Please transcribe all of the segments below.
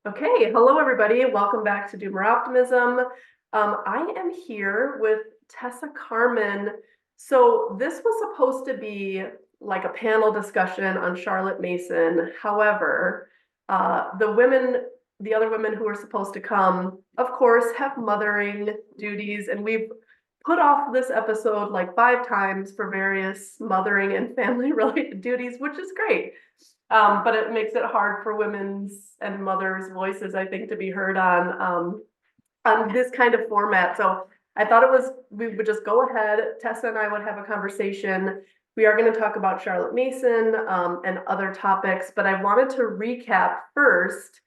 Okay, hello everybody. Welcome back to Do More Optimism. I am here with Tessa Carman. So this was supposed to be like a panel discussion on Charlotte Mason. However, the other women who were supposed to come, of course, have mothering duties, and we've put off this episode like 5 times for various mothering and family related duties, which is great. But it makes it hard for women's and mothers' voices, I think, to be heard on this kind of format. So I thought we would just go ahead. Tessa and I would have a conversation. We are going to talk about Charlotte Mason and other topics, but I wanted to recap first.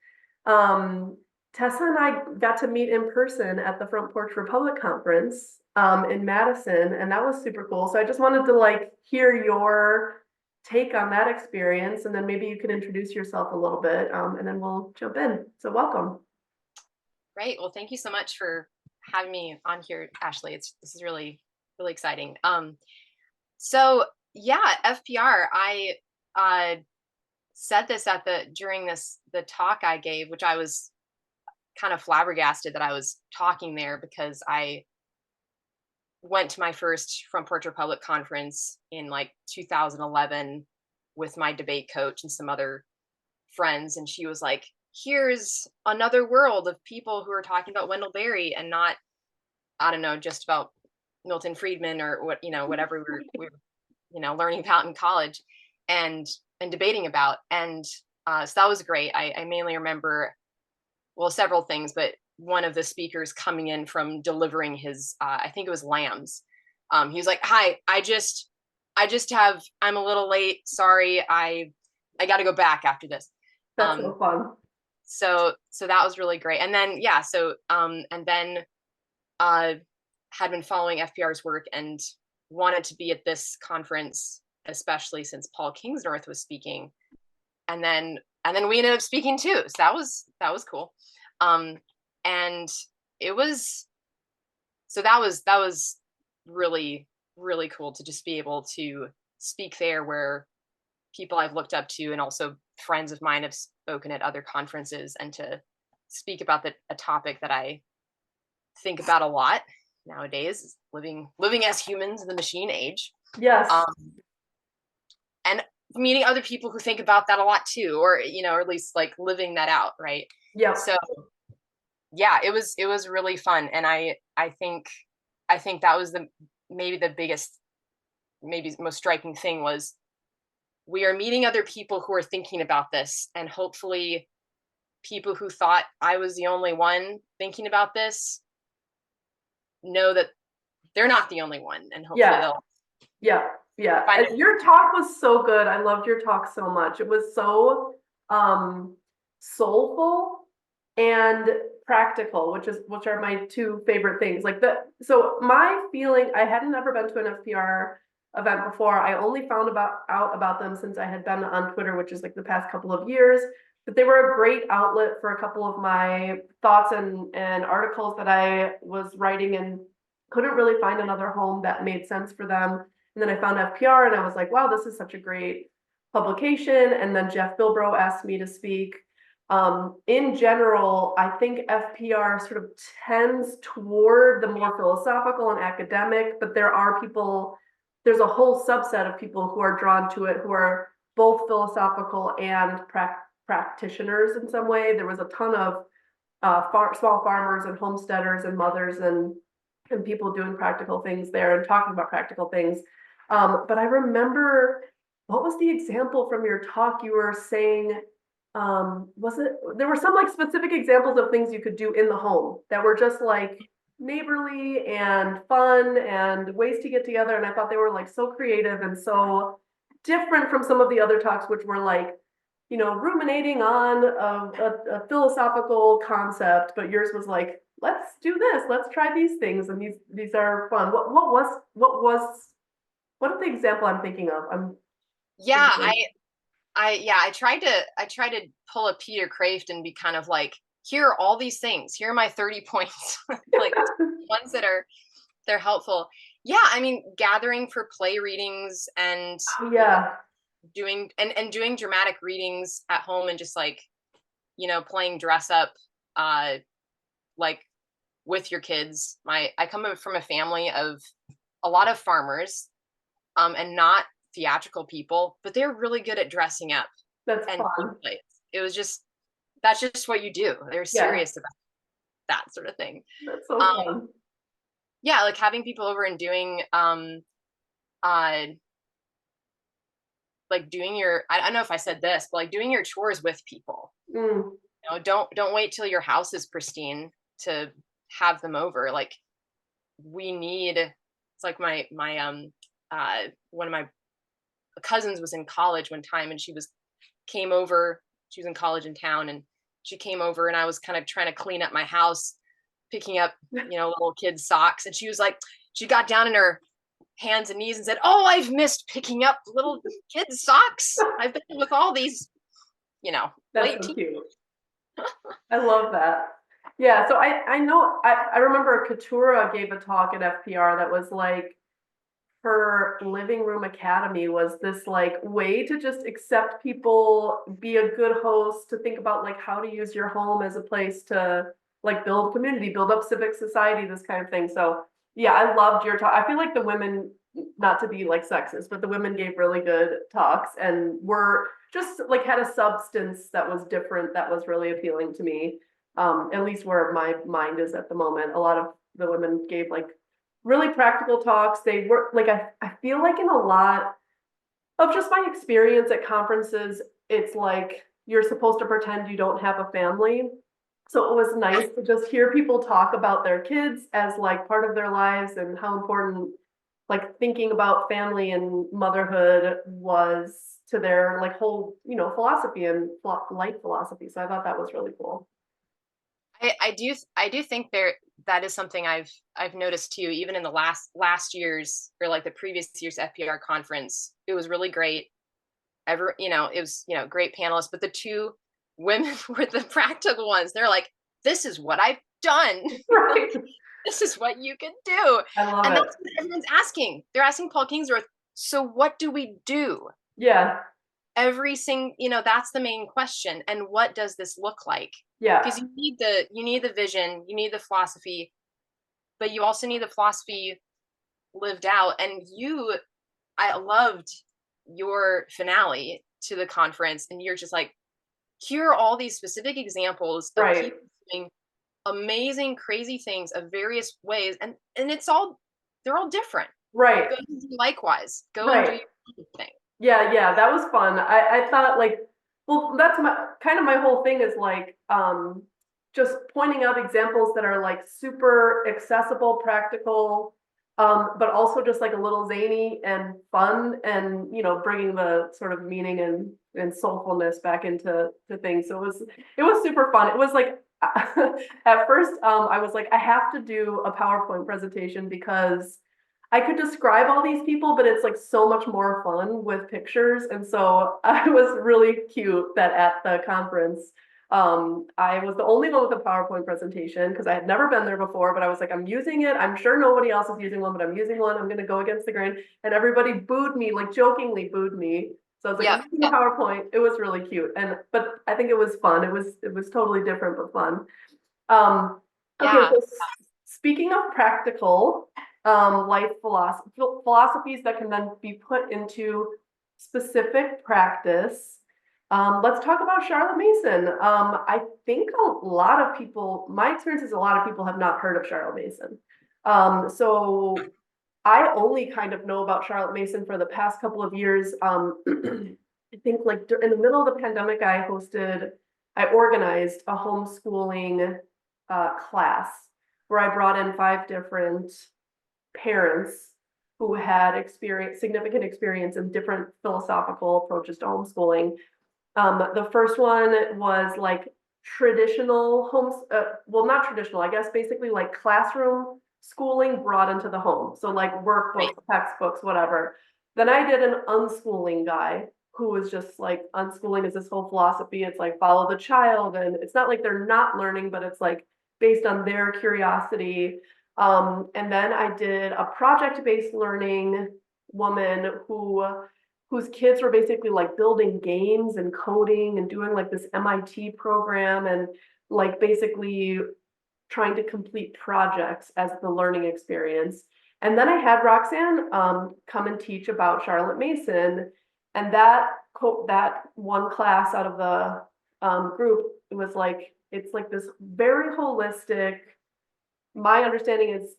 Tessa and I got to meet in person at the Front Porch Republic Conference in Madison, and that was super cool. So I just wanted to like hear your take on that experience, and then maybe you can introduce yourself a little bit, and then we'll jump in. So welcome. Great. Well, thank you so much for having me on here, Ashley. This is really, really exciting. So yeah, FPR, I said this during the talk I gave, which I was kind of flabbergasted that I was talking there because I went to my first Front Porch Republic conference in like 2011 with my debate coach and some other friends, and she was like, here's another world of people who are talking about Wendell Berry and not, I don't know, just about Milton Friedman or whatever we were learning about in college and debating about. And so that was great. I mainly remember, well, several things, but one of the speakers coming in from delivering his, I think it was lambs. He was like, hi, I'm a little late. Sorry. I got to go back after this. That's so fun. So that was really great. And then, yeah, had been following FPR's work and wanted to be at this conference, especially since Paul Kingsnorth was speaking. And then we ended up speaking too. So that was cool. And it was, so that was really, really cool to just be able to speak there where people I've looked up to and also friends of mine have spoken at other conferences, and to speak about a topic that I think about a lot nowadays, living as humans in the machine age. Yes. And meeting other people who think about that a lot too, or or at least like living that out, right? Yeah. So yeah, it was really fun, and I think that was maybe the biggest, maybe most striking thing was we are meeting other people who are thinking about this, and hopefully people who thought I was the only one thinking about this know that they're not the only one, and hopefully they'll and your talk was so good. I loved your talk so much. It was so soulful and practical, which are my two favorite things. So my feeling, I hadn't ever been to an FPR event before. I only found out about them since I had been on Twitter, which is like the past couple of years. But they were a great outlet for a couple of my thoughts and articles that I was writing, and couldn't really find another home that made sense for them. And then I found FPR and I was like, wow, this is such a great publication. And then Jeff Bilbro asked me to speak. In general, I think FPR sort of tends toward the more philosophical and academic, but there's a whole subset of people who are drawn to it, who are both philosophical and practitioners in some way. There was a ton of small farmers and homesteaders and mothers and people doing practical things there and talking about practical things. But I remember, what was the example from your talk you were saying? There were some like specific examples of things you could do in the home that were just like neighborly and fun and ways to get together. And I thought they were like so creative and so different from some of the other talks, which were like, ruminating on a philosophical concept. But yours was like, let's do this, let's try these things, and these are fun. What is the example I'm thinking of? I tried to pull a Peter Kraft and be kind of like, here are all these things, here are my 30 points, like ones that they're helpful. Yeah, I mean, gathering for play readings and doing dramatic readings at home, and just like playing dress up, like with your kids. I come from a family of a lot of farmers, and not theatrical people, but they're really good at dressing up That's and fun. plays. It was just, that's just what you do. They're Yeah, serious about that sort of thing. that's so Um, fun. yeah, like having people over and doing, uh, like doing your, I don't know if I said this, but like doing your chores with people. Mm, Don't wait till your house is pristine to have them over. Like we need, it's like one of my cousins was in college one time, and came over. She was in college in town, and she came over, and I was kind of trying to clean up my house, picking up, little kids' socks. And she was like, she got down in her hands and knees and said, "Oh, I've missed picking up little kids' socks. I've been with all these, that's late so teen." cute. I love that. Yeah, so I know I remember Katura gave a talk at FPR that was like her living room academy was this like way to just accept people, be a good host, to think about like how to use your home as a place to like build community, build up civic society, this kind of thing. So yeah, I loved your talk. I feel like the women, not to be like sexist, but the women gave really good talks and were just like had a substance that was different, that was really appealing to me. At least where my mind is at the moment. A lot of the women gave like really practical talks. They were like, I feel like in a lot of just my experience at conferences, it's like you're supposed to pretend you don't have a family. So it was nice to just hear people talk about their kids as like part of their lives and how important like thinking about family and motherhood was to their like whole, philosophy and life philosophy. So I thought that was really cool. I do think that is something I've noticed too, even in the last year's, or like the previous year's FPR conference. It was really great. It was, great panelists, but the two women were the practical ones. They're like, "This is what I've done." Right. This is what you can do. I love And it. that's what everyone's asking. They're asking Paul Kingsworth, "So what do we do?" Yeah. That's the main question. And what does this look like? Yeah. Because you need the vision, you need the philosophy, but you also need the philosophy lived out. And I loved your finale to the conference, and you're just like, here are all these specific examples of Right. people doing amazing, crazy things of various ways, and they're all different. Right. Go and do likewise. Go and do Right. your own thing. Yeah, that was fun. I thought like, well, that's my whole thing is like, just pointing out examples that are like super accessible, practical, but also just like a little zany and fun and, bringing the sort of meaning and soulfulness back into things. So it was super fun. It was like, at first, I was like, I have to do a PowerPoint presentation because I could describe all these people, but it's like so much more fun with pictures. And so I was really cute that at the conference, I was the only one with a PowerPoint presentation because I had never been there before, but I was like, I'm using it. I'm sure nobody else is using one, but I'm using one. I'm going to go against the grain. And everybody booed me, like jokingly booed me. So I was like, I'm Yep. using a PowerPoint. It was really cute. But I think it was fun. It was totally different, but fun. Um, okay, Yeah. so speaking of practical life philosophies that can then be put into specific practice, let's talk about Charlotte Mason. I think a lot of people, my experience is a lot of people have not heard of Charlotte Mason. So I only kind of know about Charlotte Mason for the past couple of years. I think like in the middle of the pandemic, I organized a homeschooling class where I brought in 5 different parents who had significant experience in different philosophical approaches to homeschooling. The first one was like traditional well, not traditional, I guess basically like classroom schooling brought into the home. So like workbooks, Right. textbooks, whatever. Then I did an unschooling guy who was just like unschooling is this whole philosophy. It's like follow the child. And it's not like they're not learning, but it's like based on their curiosity. And then I did a project-based learning woman who whose kids were basically like building games and coding and doing like this MIT program and like basically trying to complete projects as the learning experience. And then I had Roxanne come and teach about Charlotte Mason, and that one class out of the group, it was like it's like this very holistic. My understanding is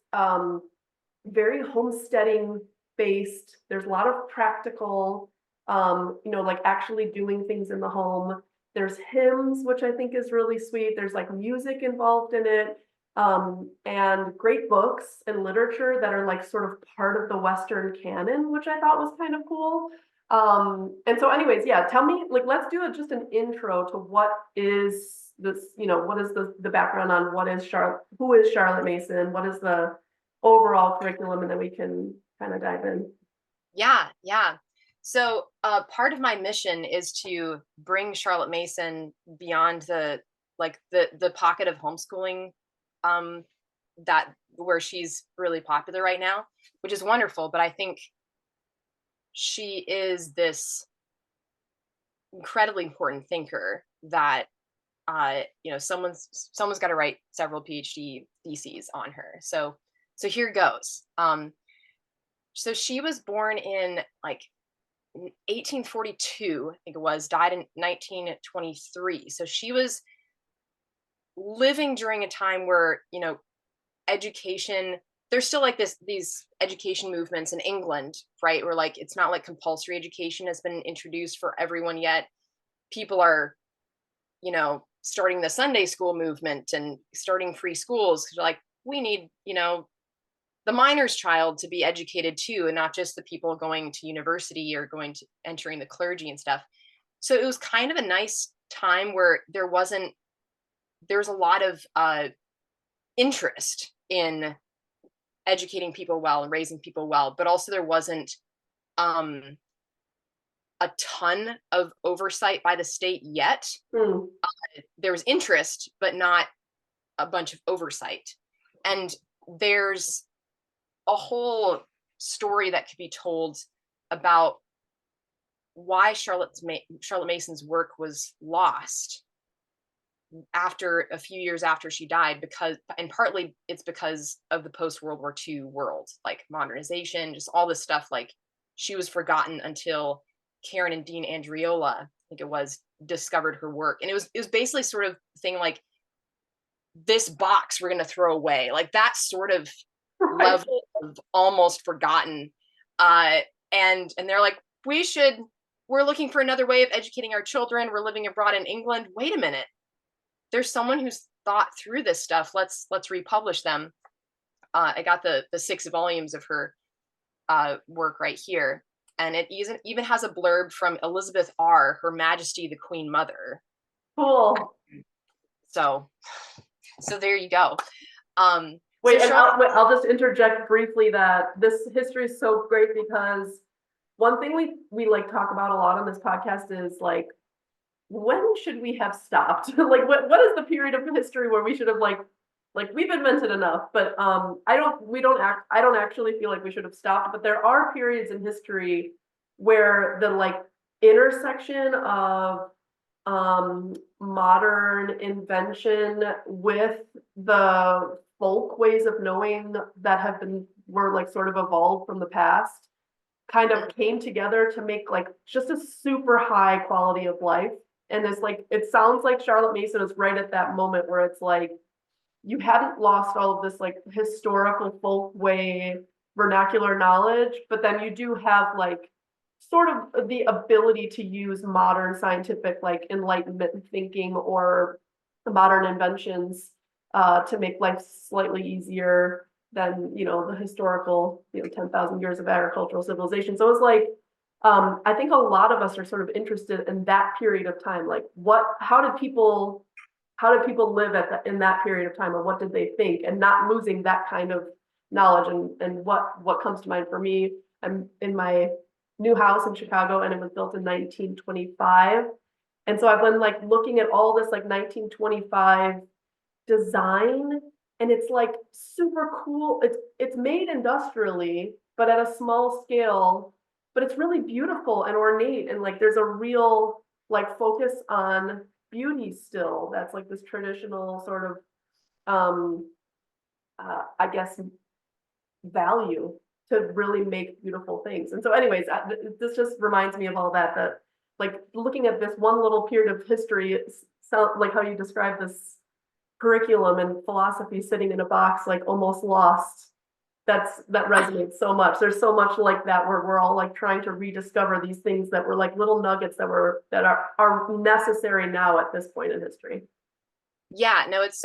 very homesteading based. There's a lot of practical, like actually doing things in the home. There's hymns, which I think is really sweet. There's like music involved in it, and great books and literature that are like sort of part of the Western canon, which I thought was kind of cool. And so anyways, yeah, tell me, like, let's do just an intro to what is this, what is the background on who is Charlotte Mason? What is the overall curriculum? And then we can kind of dive in. Yeah. So part of my mission is to bring Charlotte Mason beyond the pocket of homeschooling that where she's really popular right now, which is wonderful. But I think she is this incredibly important thinker that someone's got to write several PhD theses on her. So here goes. So she was born in like 1842, I think it was, died in 1923. So she was living during a time where, education, there's still like these education movements in England, right? Where like, it's not like compulsory education has been introduced for everyone yet. People are, starting the Sunday school movement and starting free schools. 'Cause they're like, we need, the miner's child to be educated too, and not just the people going to university or entering the clergy and stuff. So it was kind of a nice time where there was a lot of interest in educating people well and raising people well, but also there wasn't a ton of oversight by the state yet. There was interest, but not a bunch of oversight. And there's a whole story that could be told about why Charlotte Mason's work was lost after a few years after she died, and partly it's because of the post-World War II world, like modernization, just all this stuff. Like, she was forgotten until Karen and Dean Andriola, I think it was, discovered her work. And it was basically sort of thing like, this box we're going to throw away, like that sort of level of almost forgotten. And they're like, we're looking for another way of educating our children. We're living abroad in England. Wait a minute. There's someone who's thought through this stuff. Let's republish them. I got the 6 volumes of her work right here. And it even has a blurb from Elizabeth R., Her Majesty the Queen Mother. Cool. So there you go. Wait, and I'll just interject briefly that this history is so great because one thing we like talk about a lot on this podcast is like, when should we have stopped? Like, what is the period of history where we should have like we've invented enough? But I don't actually feel like we should have stopped. But there are periods in history where the like intersection of modern invention with the folk ways of knowing that were like sort of evolved from the past kind of came together to make like just a super high quality of life. And it's like, it sounds like Charlotte Mason is right at that moment where it's like, you hadn't lost all of this like historical folk way vernacular knowledge, but then you do have like sort of the ability to use modern scientific like enlightenment thinking or modern inventions to make life slightly easier than the historical 10,000 years of agricultural civilization. So it's like I think a lot of us are sort of interested in that period of time. Like, how did people live in that period of time, or what did they think, and not losing that kind of knowledge. And what comes to mind for me, I'm in my new house in Chicago, and it was built in 1925. And so I've been like looking at all this like 1925 design, and it's like super cool. It's made industrially, but at a small scale. but it's really beautiful and ornate, and like there's a real like focus on beauty still. That's like this traditional sort of I guess value to really make beautiful things. And so anyways, this just reminds me of all that, that like looking at this one little period of history, it's so like how you describe this curriculum and philosophy sitting in a box, like almost lost. That resonates so much. There's so much like that where we're all like trying to rediscover these things that were like little nuggets that are necessary now at this point in history. Yeah, no, that's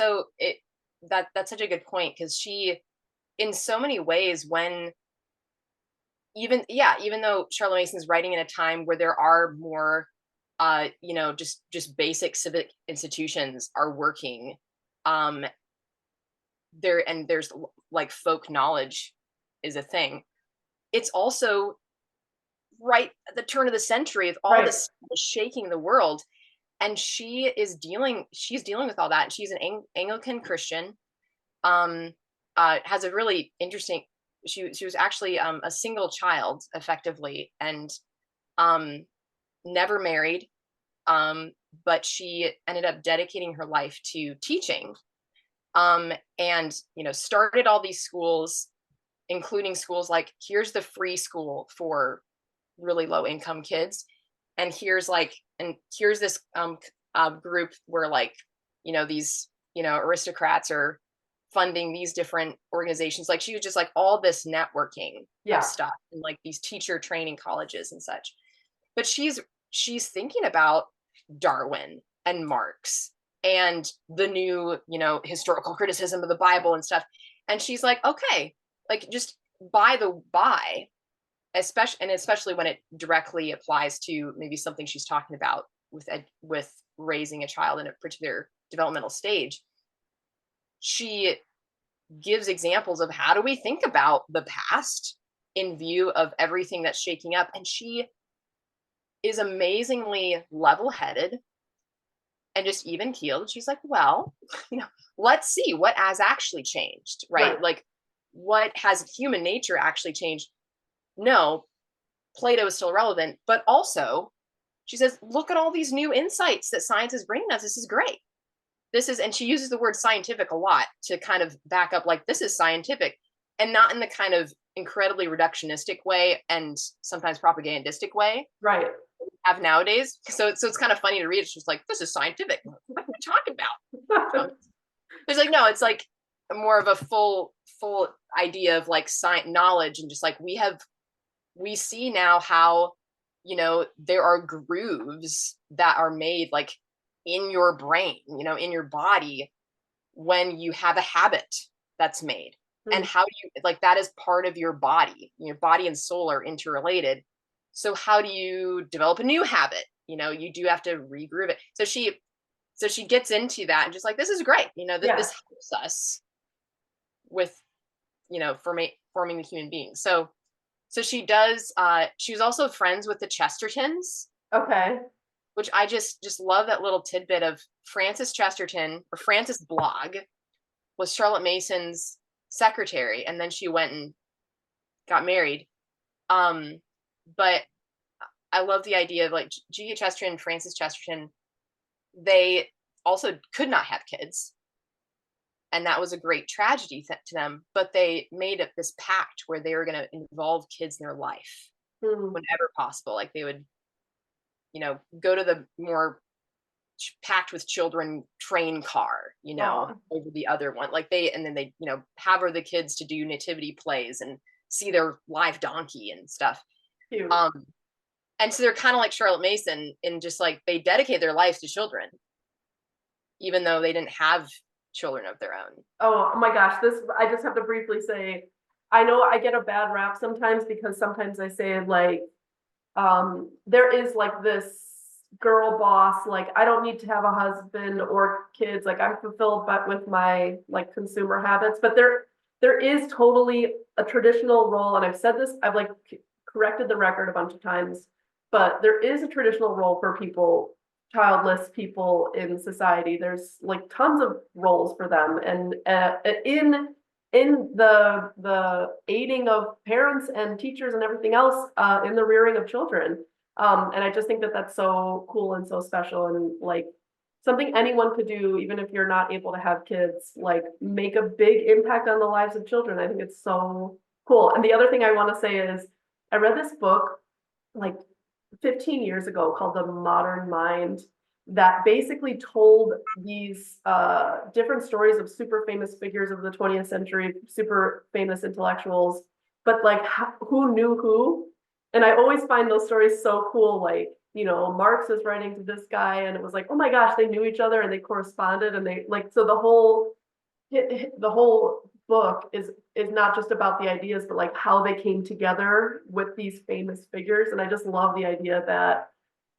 such a good point, because she, in so many ways, when even though Charlotte Mason's writing in a time where there are more just basic civic institutions are working, um there's like folk knowledge is a thing. It's also right at the turn of the century with all Right. this shaking the world, and she's dealing with all that. She's an Anglican Christian, um has a really interesting, she was actually a single child effectively, and um never married, um but she ended up dedicating her life to teaching, and started all these schools, including schools like, here's the free school for really low income kids, and here's this group where like these aristocrats are funding these different organizations. Like, she was just like all this networking Yeah. of stuff, and like these teacher training colleges and such. But she's thinking about Darwin and Marx and the new historical criticism of the Bible and stuff, and she's like, okay, like, just by the by, especially when it directly applies to maybe something she's talking about with raising a child in a particular developmental stage, she gives examples of how do we think about the past in view of everything that's shaking up. And she is amazingly level-headed and just even keeled. She's like, well, let's see what has actually changed, right? Like, what has human nature actually changed? No, Plato is still relevant, but also she says, look at all these new insights that science is bringing us. This is great. And she uses the word scientific a lot to kind of back up, like, this is scientific, and not in the kind of incredibly reductionistic way and sometimes propagandistic way Right. we have nowadays. So it's kind of funny to read. It's just like, this is scientific. What are you talking about? There's like, no, it's like more of a full idea of like science knowledge, and just like we see now how there are grooves that are made like in your brain, in your body, when you have a habit that's made. And how do you, like, that is part of your body. Your body and soul are interrelated. So how do you develop a new habit? You do have to regroove it. So she gets into that and just like, this is great. This helps us with forming the human being. So she does, she was also friends with the Chestertons. Okay. Which I just love that little tidbit of Frances Chesterton, or Frances Blogg, was Charlotte Mason's secretary, and then she went and got married. But I love the idea of like G.K. Chesterton, Frances Chesterton, they also could not have kids. And that was a great tragedy to them, but they made up this pact where they were going to involve kids in their life whenever possible. Like, they would go to the more packed with children train car, over the other one. Like, and then they, have the kids to do nativity plays and see their live donkey and stuff. Cute. And so they're kind of like Charlotte Mason, in just like, they dedicate their lives to children, even though they didn't have children of their own. Oh my gosh, I just have to briefly say, I know I get a bad rap sometimes because sometimes I say like, there is like this girl boss, like, I don't need to have a husband or kids, like, I'm fulfilled but with my like consumer habits. But there is totally a traditional role, and I've said this, I've like corrected the record a bunch of times, but there is a traditional role for childless people in society. There's like tons of roles for them, and in in the aiding of parents and teachers and everything else in the rearing of children. And I just think that that's so cool and so special and like something anyone could do, even if you're not able to have kids, like make a big impact on the lives of children. I think it's so cool. And the other thing I want to say is I read this book like 15 years ago called The Modern Mind that basically told these different stories of super famous figures of the 20th century, super famous intellectuals, but like who knew who? And I always find those stories so cool. Like, you know, Marx is writing to this guy, and it was like, oh my gosh, they knew each other and they corresponded, and they like so the whole book is not just about the ideas, but like how they came together with these famous figures. And I just love the idea that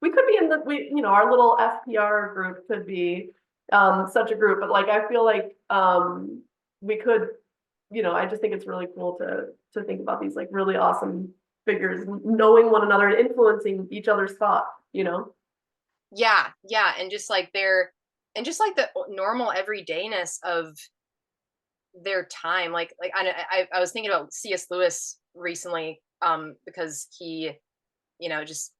we could be in the our little FPR group could be such a group, but like I feel like we could, I just think it's really cool to think about these like really awesome figures knowing one another and influencing each other's thought, Yeah, yeah, and just like the normal everydayness of their time. Like I was thinking about C.S. Lewis recently, because he, just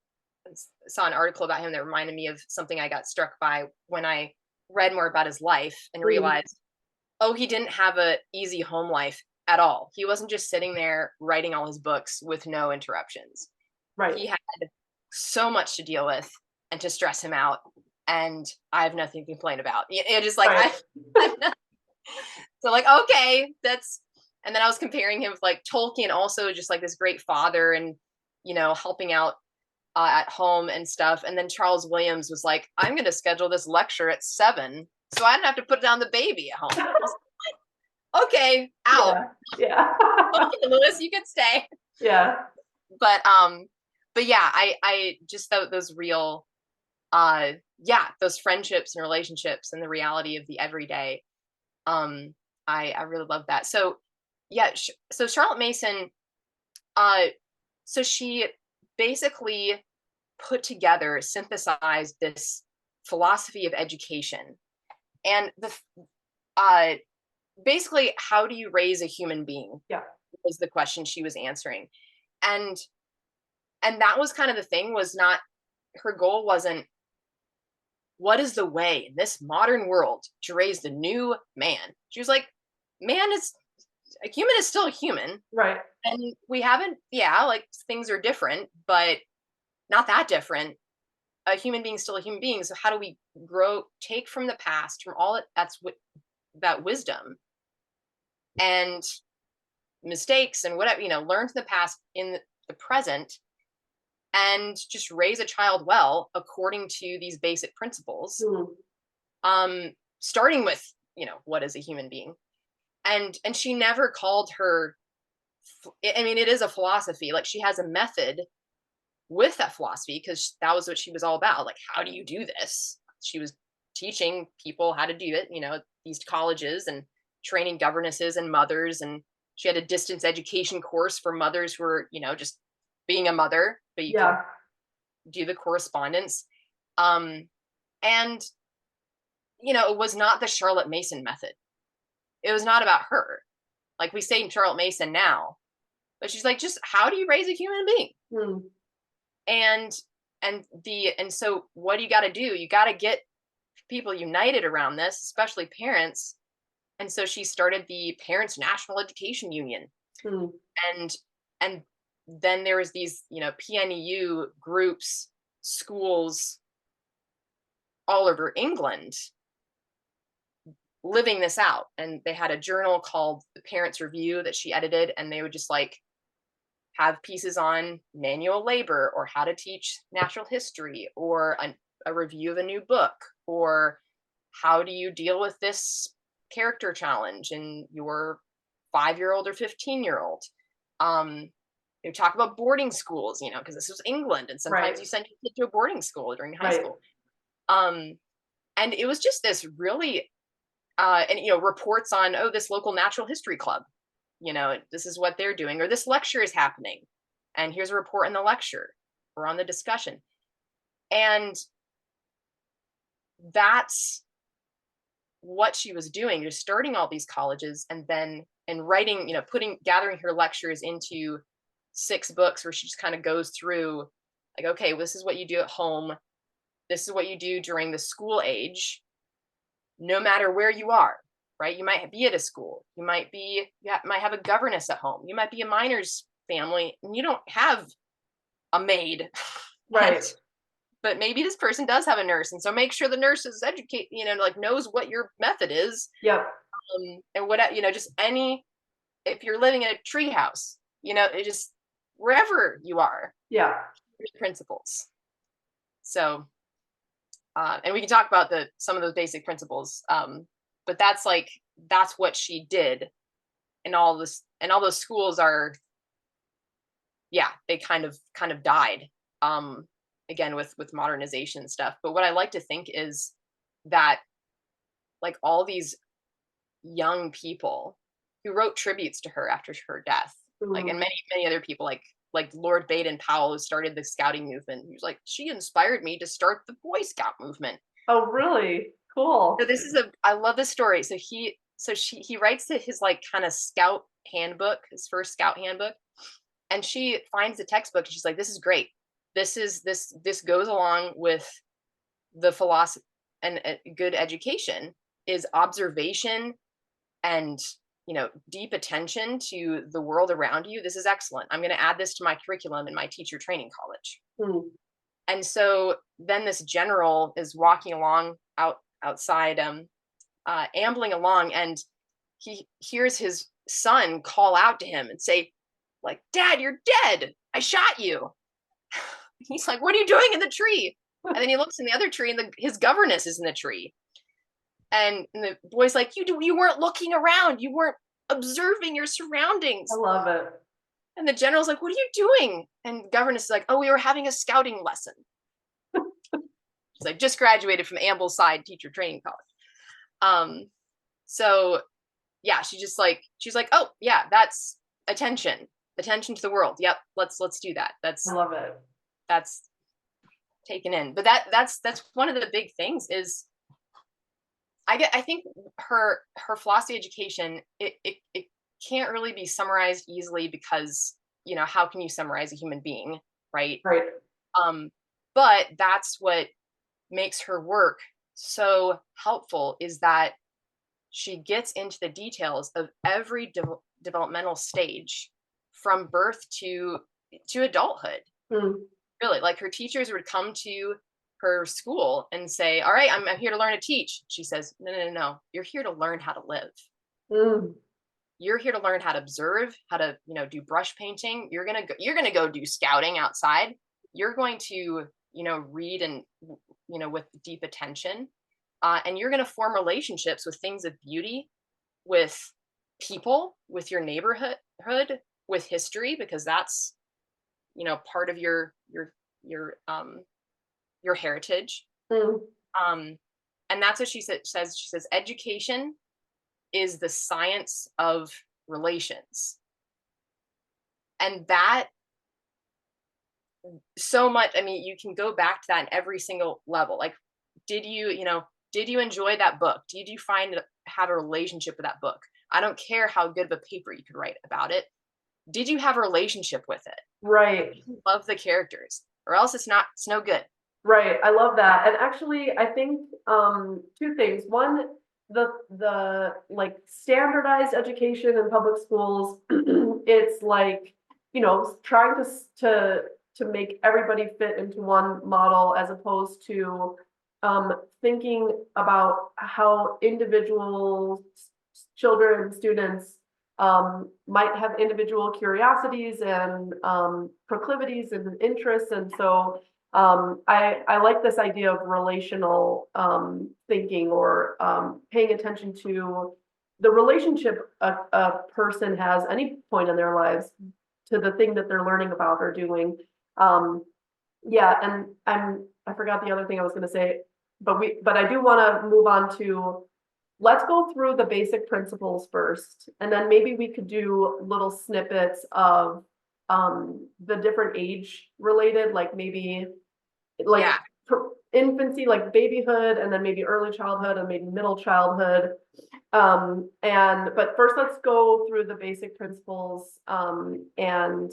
saw an article about him that reminded me of something I got struck by when I read more about his life and realized, oh, he didn't have a easy home life at all. He wasn't just sitting there writing all his books with no interruptions. Right. He had so much to deal with and to stress him out, and I have nothing to complain about. It just like Right. so like, okay, and then I was comparing him with like Tolkien, also just like this great father and helping out at home and stuff. And then Charles Williams was like, I'm going to schedule this lecture at 7 so I don't have to put down the baby at home. I was like, okay, out. Yeah. Okay, Lewis, you can stay. Yeah. But yeah, I just thought those real those friendships and relationships and the reality of the everyday. I really love that. So yeah, so Charlotte Mason, so she basically synthesized this philosophy of education, and basically, how do you raise a human being? Yeah, was the question she was answering, and that was kind of the thing. Was not her goal wasn't what is the way in this modern world to raise the new man. She was like, a human is still a human, right? And we haven't, like things are different, but not that different. A human being is still a human being. So how do we take from the past, from all that wisdom and mistakes and whatever, learn from the past in the present, and just raise a child well according to these basic principles. Starting with, what is a human being? And she never called her, I mean, it is a philosophy. Like, she has a method with that philosophy, because that was what she was all about. Like, how do you do this? She was teaching people how to do it, these colleges, and training governesses and mothers. And she had a distance education course for mothers who were, just being a mother, but you can do the correspondence. And, it was not the Charlotte Mason method. It was not about her. Like, we say Charlotte Mason now, but she's like, just how do you raise a human being? And so what do you got to do? You got to get people united around this, especially parents. And so she started the Parents National Education Union. And then there was these, PNEU groups, schools all over England living this out. And they had a journal called the Parents Review that she edited, and they would just like have pieces on manual labor, or how to teach natural history, or a review of a new book, or how do you deal with this character challenge in your 5-year-old or 15-year-old. They talk about boarding schools, because this was England, and sometimes you send your kid to a boarding school during high school. And it was just this really, and reports on, this local natural history club, this is what they're doing, or this lecture is happening, and here's a report in the lecture or on the discussion. And that's what she was doing, just starting all these colleges and then and writing, gathering her lectures into 6 books where she just kind of goes through like, okay, well, this is what you do at home. This is what you do during the school age, no matter where you are, right? You might be at a school. You might have a governess at home. You might be a miner's family and you don't have a maid. Right. But maybe this person does have a nurse. And so make sure the nurse is educated, knows what your method is. Yep. And what, just if you're living in a tree house, it just wherever you are. Yeah. Principles. So, and we can talk about some of those basic principles. But that's what she did. And all those schools are, they kind of died. Again, with modernization and stuff. But what I like to think is that like all these young people who wrote tributes to her after her death, like, and many other people like Lord Baden-Powell, who started the scouting movement. He was like, she inspired me to start the Boy Scout movement. Oh, really? Cool. So I love this story. So he writes his like kind of scout handbook, his first scout handbook. And she finds the textbook and she's like, this is great. This goes along with the philosophy, and good education is observation and deep attention to the world around you. This is excellent. I'm going to add this to my curriculum in my teacher training college. And so then this general is walking along outside, ambling along, and he hears his son call out to him and say, like, Dad, you're dead. I shot you. He's like, what are you doing in the tree? And then he looks in the other tree and his governess is in the tree. And the boy's like, you weren't looking around. You weren't observing your surroundings. I love it. And the general's like, what are you doing? And governess is like, oh, we were having a scouting lesson. She's like, just graduated from Ambleside Teacher Training College. So yeah, she's like, oh yeah, that's attention to the world. Yep. Let's do that. I love it. That's taken in. But that's one of the big things is I think her philosophy education, it can't really be summarized easily because, how can you summarize a human being? Right. Right. But that's what makes her work so helpful, is that she gets into the details of every developmental stage from birth to adulthood. Really, like her teachers would come to her school and say, all right, I'm here to learn to teach. She says, no, you're here to learn how to live. You're here to learn how to observe, how to do brush painting. You're gonna go do scouting outside. You're going to read and with deep attention, and you're going to form relationships with things of beauty, with people, with your neighborhood, with history, because that's part of your heritage. And that's what she says. She says education is the science of relations. And that so much, I mean, you can go back to that in every single level. Like, did you enjoy that book? Did you have a relationship with that book? I don't care how good of a paper you could write about it. Did you have a relationship with it? Right. Did you love the characters, or else it's no good. Right. I love that. And actually, I think two things. One, the like standardized education in public schools, it's like, trying to make everybody fit into one model, as opposed to thinking about how individual children, students might have individual curiosities and proclivities and interests. And so I like this idea of relational thinking, or paying attention to the relationship a person has any point in their lives to the thing that they're learning about or doing. And I forgot the other thing I was going to say, but I do want to move on to, let's go through the basic principles first, and then maybe we could do little snippets of the different age related, like maybe like infancy, like babyhood, and then maybe early childhood and maybe middle childhood. But first let's go through the basic principles, and,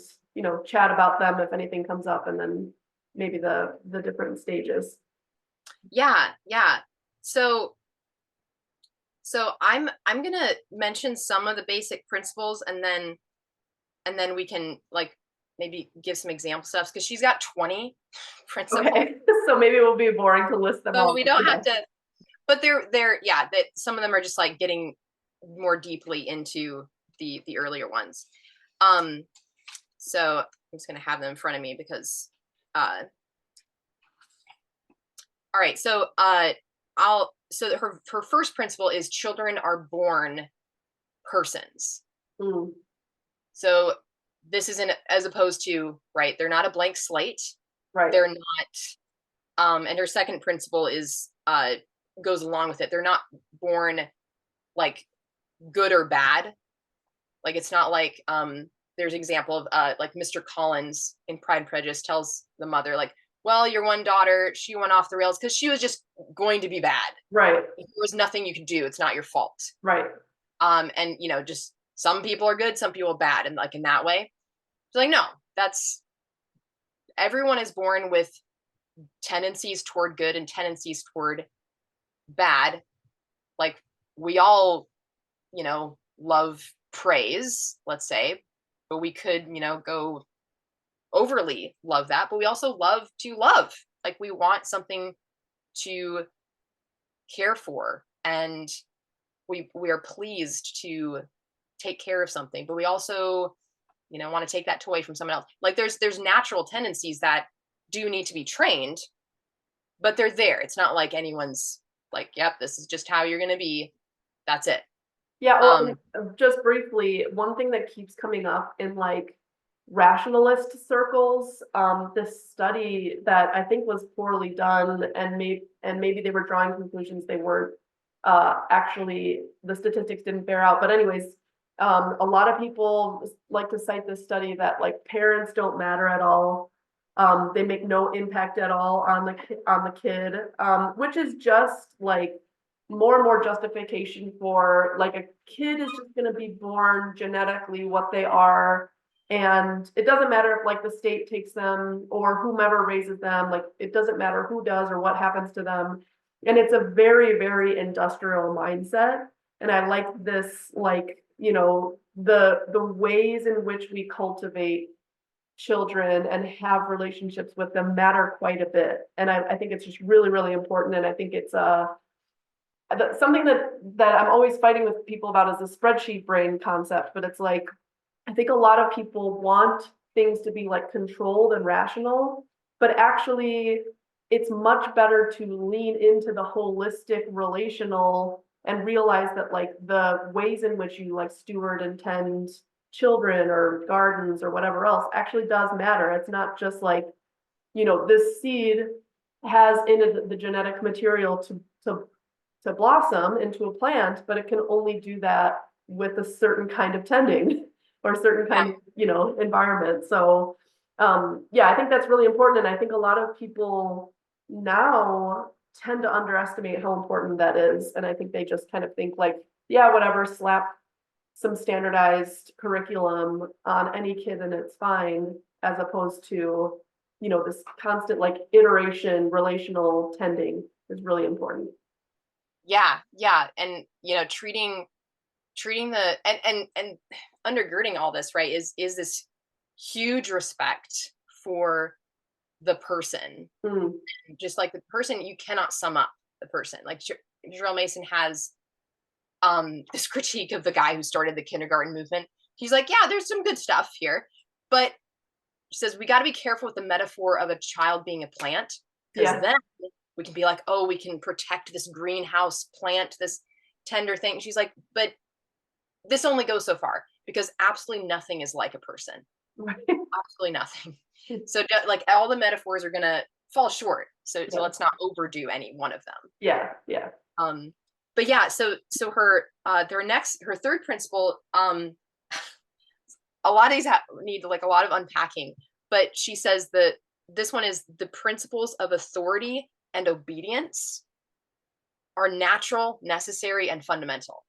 chat about them if anything comes up, and then maybe the different stages. Yeah, yeah. So I'm gonna mention some of the basic principles, and then we can like maybe give some example stuff, because she's got 20 principles. Okay, so maybe it will be boring to list them So all. we don't have to, but they're yeah, that some of them are just like getting more deeply into the earlier ones. So I'm just gonna have them in front of me because all right, so her first principle is children are born persons. Mm, So this isn't, as opposed to, right, they're not a blank slate. right. They're not, and her second principle is goes along with it. They're not born like good or bad. Like it's not like there's an example of like Mr. Collins in Pride and Prejudice tells the mother, like, well, your one daughter, she went off the rails because she was just going to be bad. Right. There was nothing you could do. It's not your fault. Right. And just some people are good, some people are bad, and like in that way. It's like, no, that's everyone is born with tendencies toward good and tendencies toward bad. Like we all, love praise, let's say, but we could, go overly love that, but we also love to love. Like we want something to care for, and we are pleased to take care of something, but we also, want to take that toy from someone else. Like there's natural tendencies that do need to be trained, but they're there. It's not like anyone's like, yep, this is just how you're going to be. That's it. Yeah, well, just briefly, one thing that keeps coming up in like rationalist circles, this study that I think was poorly done, and maybe they were drawing conclusions they weren't actually, the statistics didn't bear out. But anyways, a lot of people like to cite this study that like parents don't matter at all. They make no impact at all on the kid, which is just like more and more justification for like a kid is just going to be born genetically what they are, and it doesn't matter if like the state takes them or whomever raises them, like it doesn't matter who does or what happens to them. And it's a very, very industrial mindset. And I like this, like, the ways in which we cultivate children and have relationships with them matter quite a bit. And I think it's just really, really important. And I think it's something that I'm always fighting with people about is the spreadsheet brain concept. But it's like, I think a lot of people want things to be like controlled and rational, but actually it's much better to lean into the holistic relational and realize that like the ways in which you like steward and tend children or gardens or whatever else actually does matter. It's not just like, this seed has in it the genetic material to blossom into a plant, but it can only do that with a certain kind of tending or a certain kind of, environment. So, yeah, I think that's really important. And I think a lot of people now tend to underestimate how important that is. And I think they just kind of think like, yeah, whatever, slap some standardized curriculum on any kid and it's fine, as opposed to, this constant like iteration, relational tending is really important. Yeah. And, treating the, and undergirding all this, right, is this huge respect for the person. Mm. Just like the person, you cannot sum up the person. Like Jarrell Mason has this critique of the guy who started the kindergarten movement. He's like, yeah, there's some good stuff here, but he says we got to be careful with the metaphor of a child being a plant, because then we can be like, oh, we can protect this greenhouse plant, this tender thing. She's like, but this only goes so far, because absolutely nothing is like a person. Right. Absolutely nothing. So like all the metaphors are gonna fall short. So let's not overdo any one of them. Yeah. But yeah, so her her third principle, a lot of these need like a lot of unpacking, but she says that this one is the principles of authority and obedience are natural, necessary, and fundamental.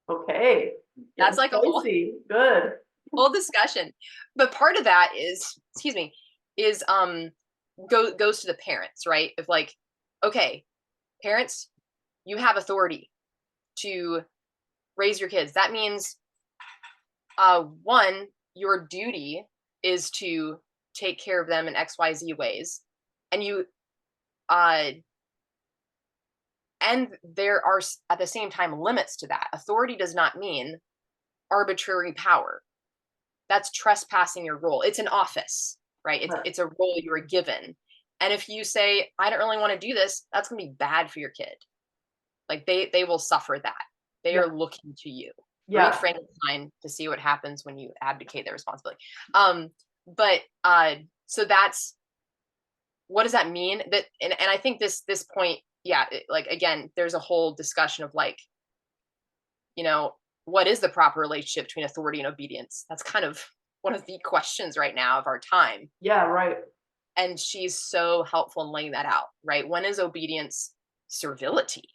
Okay. That's Getting like a spicy. Good. whole discussion. But part of that is, excuse me, is goes to the parents, right? Of like, okay, parents, you have authority to raise your kids. That means one, your duty is to take care of them in XYZ ways. And you uh and there are at the same time limits to that. Authority does not mean arbitrary power. That's trespassing your role. It's an office, right? Right. It's a role you were given. And if you say, I don't really want to do this, that's going to be bad for your kid. Like they will suffer that. They Yeah. are looking to you. Read Yeah. Frankenstein to see what happens when you abdicate their responsibility. But so that's, what does that mean? That and I think this point, yeah, like again, there's a whole discussion of like, you know, what is the proper relationship between authority and obedience? That's kind of one of the questions right now of our time. Yeah. Right. And she's so helpful in laying that out, right? When is obedience servility?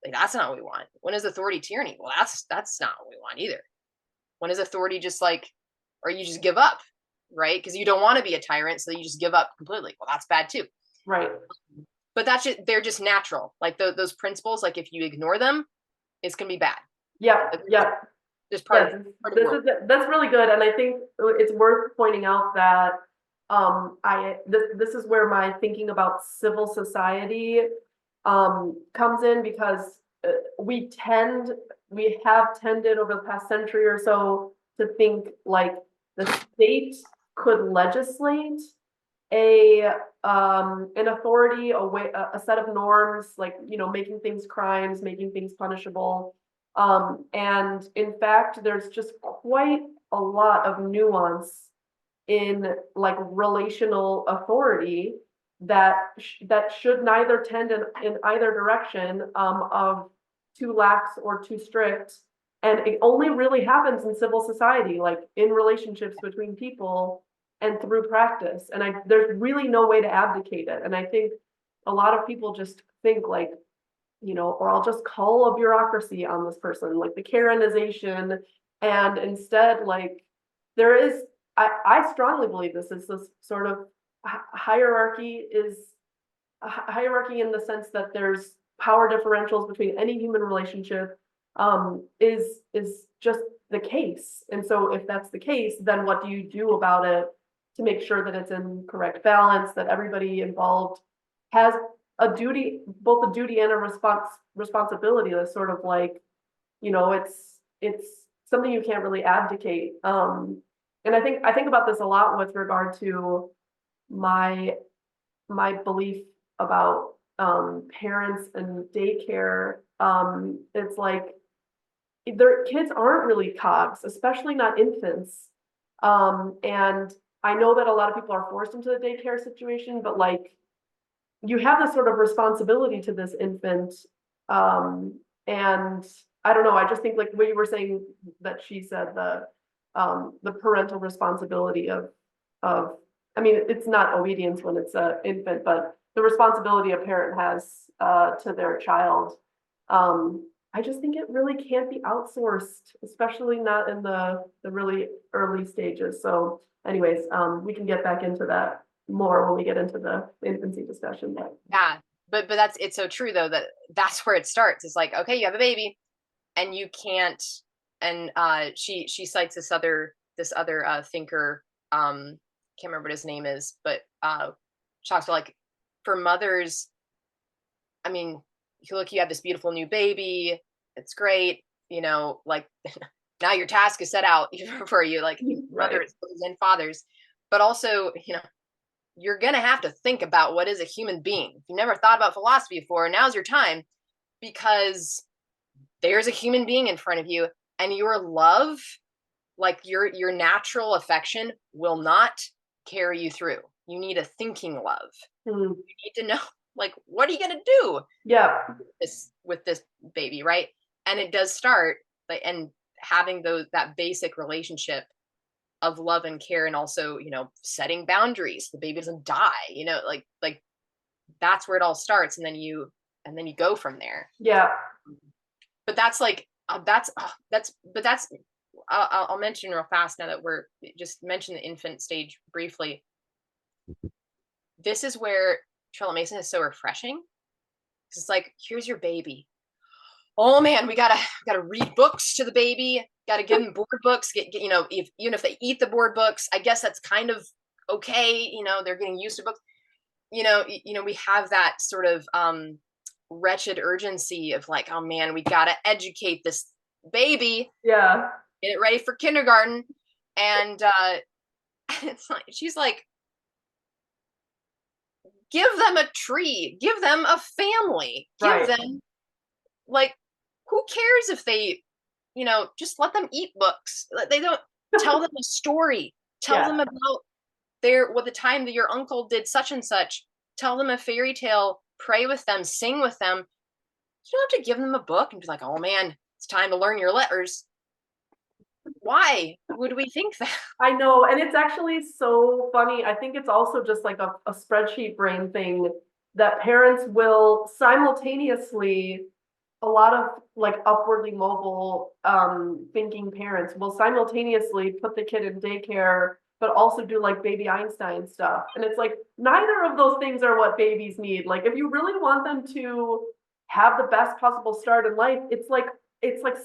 Like that's not what we want. When is authority tyranny? Well, that's not what we want either. When is authority just like, or you just give up, right? Because you don't want to be a tyrant, so you just give up completely. Well, that's bad too. Right. But that's just, they're just natural. Like those principles, like if you ignore them, it's gonna be bad. Yeah. Yeah. Just Yes, part of the world. that's really good, and I think it's worth pointing out that this is where my thinking about civil society comes in, because we have tended over the past century or so to think like the state could legislate a an authority, a way, a set of norms, like, you know, making things crimes, making things punishable. And in fact, there's just quite a lot of nuance in like relational authority that that should neither tend in either direction, of too lax or too strict. And it only really happens in civil society, like in relationships between people and through practice. And there's really no way to abdicate it. And I think a lot of people just think like, you know, or I'll just call a bureaucracy on this person, like the Karenization. And instead, like, there is, I strongly believe this is this sort of hierarchy is a hierarchy in the sense that there's power differentials between any human relationship, is just the case. And so if that's the case, then what do you do about it to make sure that it's in correct balance, that everybody involved has a duty, both a duty and a responsibility that's sort of like, you know, it's something you can't really abdicate. And I think about this a lot with regard to my belief about parents and daycare. It's like their kids aren't really cogs, especially not infants. And I know that a lot of people are forced into the daycare situation, but like you have this sort of responsibility to this infant. And I don't know, I just think like what you were saying that she said, the parental responsibility of, I mean, it's not obedience when it's an infant, but the responsibility a parent has to their child. I just think it really can't be outsourced, especially not in the really early stages. So anyways, we can get back into that more when we get into the infancy discussion. But Yeah, but that's, it's so true though, that that's where it starts. It's like, okay, you have a baby and you can't, and she cites this other thinker, can't remember what his name is, but she talks about like, for mothers, I mean, you have this beautiful new baby, it's great, you know, like now your task is set out for you, like right, mothers and fathers, but also, you know, you're going to have to think about what is a human being. If you never thought about philosophy before, now's your time, because there's a human being in front of you, and your love, like your natural affection, will not carry you through. You need a thinking love. mm, You need to know, like, what are you going to do yeah, with this baby, right? And it does start like, and having that basic relationship of love and care, and also, you know, setting boundaries, the baby doesn't die, you know, like that's where it all starts, and then you go from there. Yeah. But that's like I'll mention real fast now that we're just mention the infant stage briefly. This is where Charlotte Mason is so refreshing, because it's like, here's your baby. Oh man, we gotta read books to the baby. Gotta give them board books. Get you know, even if they eat the board books, I guess that's kind of okay. You know, they're getting used to books. We have that sort of wretched urgency of like, oh man, we gotta educate this baby. Yeah. Get it ready for kindergarten. And it's like, she's like, give them a tree, give them a family, give them, like, who cares if they, just let them eat books. They don't tell them a story. Tell them about the time that your uncle did such and such. Tell them a fairy tale, pray with them, sing with them. You don't have to give them a book and be like, oh man, it's time to learn your letters. Why would we think that? I know, and it's actually so funny. I think it's also just like a spreadsheet brain thing that parents will simultaneously, a lot of like upwardly mobile thinking parents will simultaneously put the kid in daycare, but also do like baby Einstein stuff. And it's like, neither of those things are what babies need. Like, if you really want them to have the best possible start in life, it's like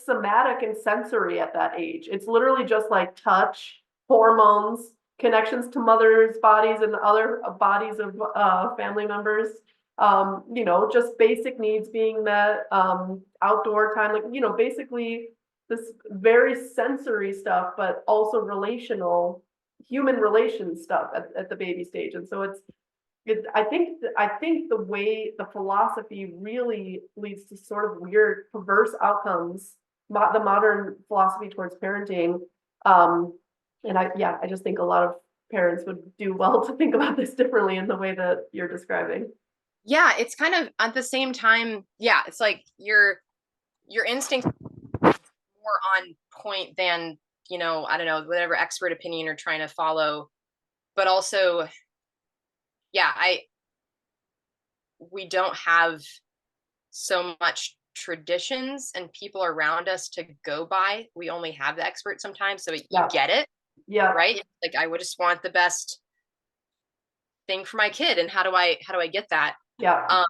somatic and sensory at that age. It's literally just like touch, hormones, connections to mothers' bodies and other bodies of family members. Just basic needs being met, outdoor time, like, basically this very sensory stuff, but also relational, human relation stuff at the baby stage. And so I think the way the philosophy really leads to sort of weird, perverse outcomes, the modern philosophy towards parenting. And I just think a lot of parents would do well to think about this differently in the way that you're describing. Yeah, it's kind of at the same time. Yeah, it's like your instinct more on point than, I don't know, whatever expert opinion you're trying to follow. But also, yeah, we don't have so much traditions and people around us to go by. We only have the expert sometimes, so you get it. Yeah. Right? Like, I would just want the best thing for my kid, and how do I get that? Yeah.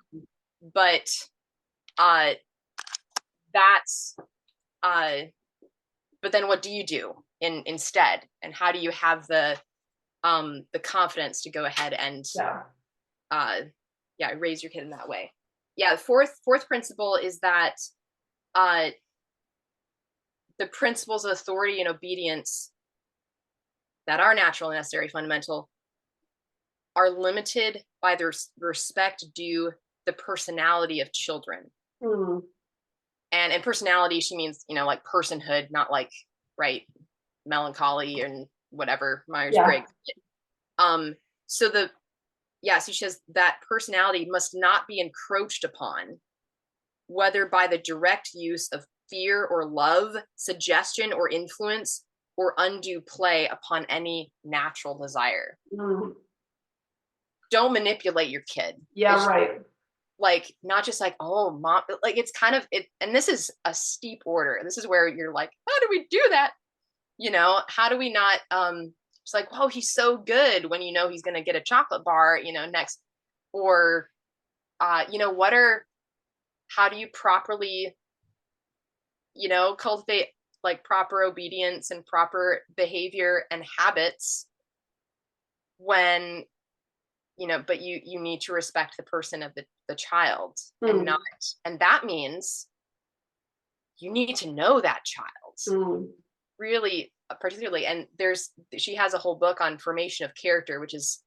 But that's but then what do you do instead, and how do you have the confidence to go ahead and raise your kid in that way? The fourth principle is that the principles of authority and obedience that are natural and necessary, fundamental, are limited by the respect due the personality of children. And in personality, she means, like personhood, not like, melancholy and whatever, Myers-Briggs. So she says that personality must not be encroached upon, whether by the direct use of fear or love, suggestion or influence, or undue play upon any natural desire. Don't manipulate your kid. Like, not just like, oh, mom, like, it's kind of it. And this is a steep order. This is where you're like, how do we do that? How do we not, it's like, oh, he's so good, when he's going to get a chocolate bar, next, or, how do you properly, cultivate like proper obedience and proper behavior and habits when, but you need to respect the person of the child, and that means you need to know that child really, particularly. And she has a whole book on formation of character, which is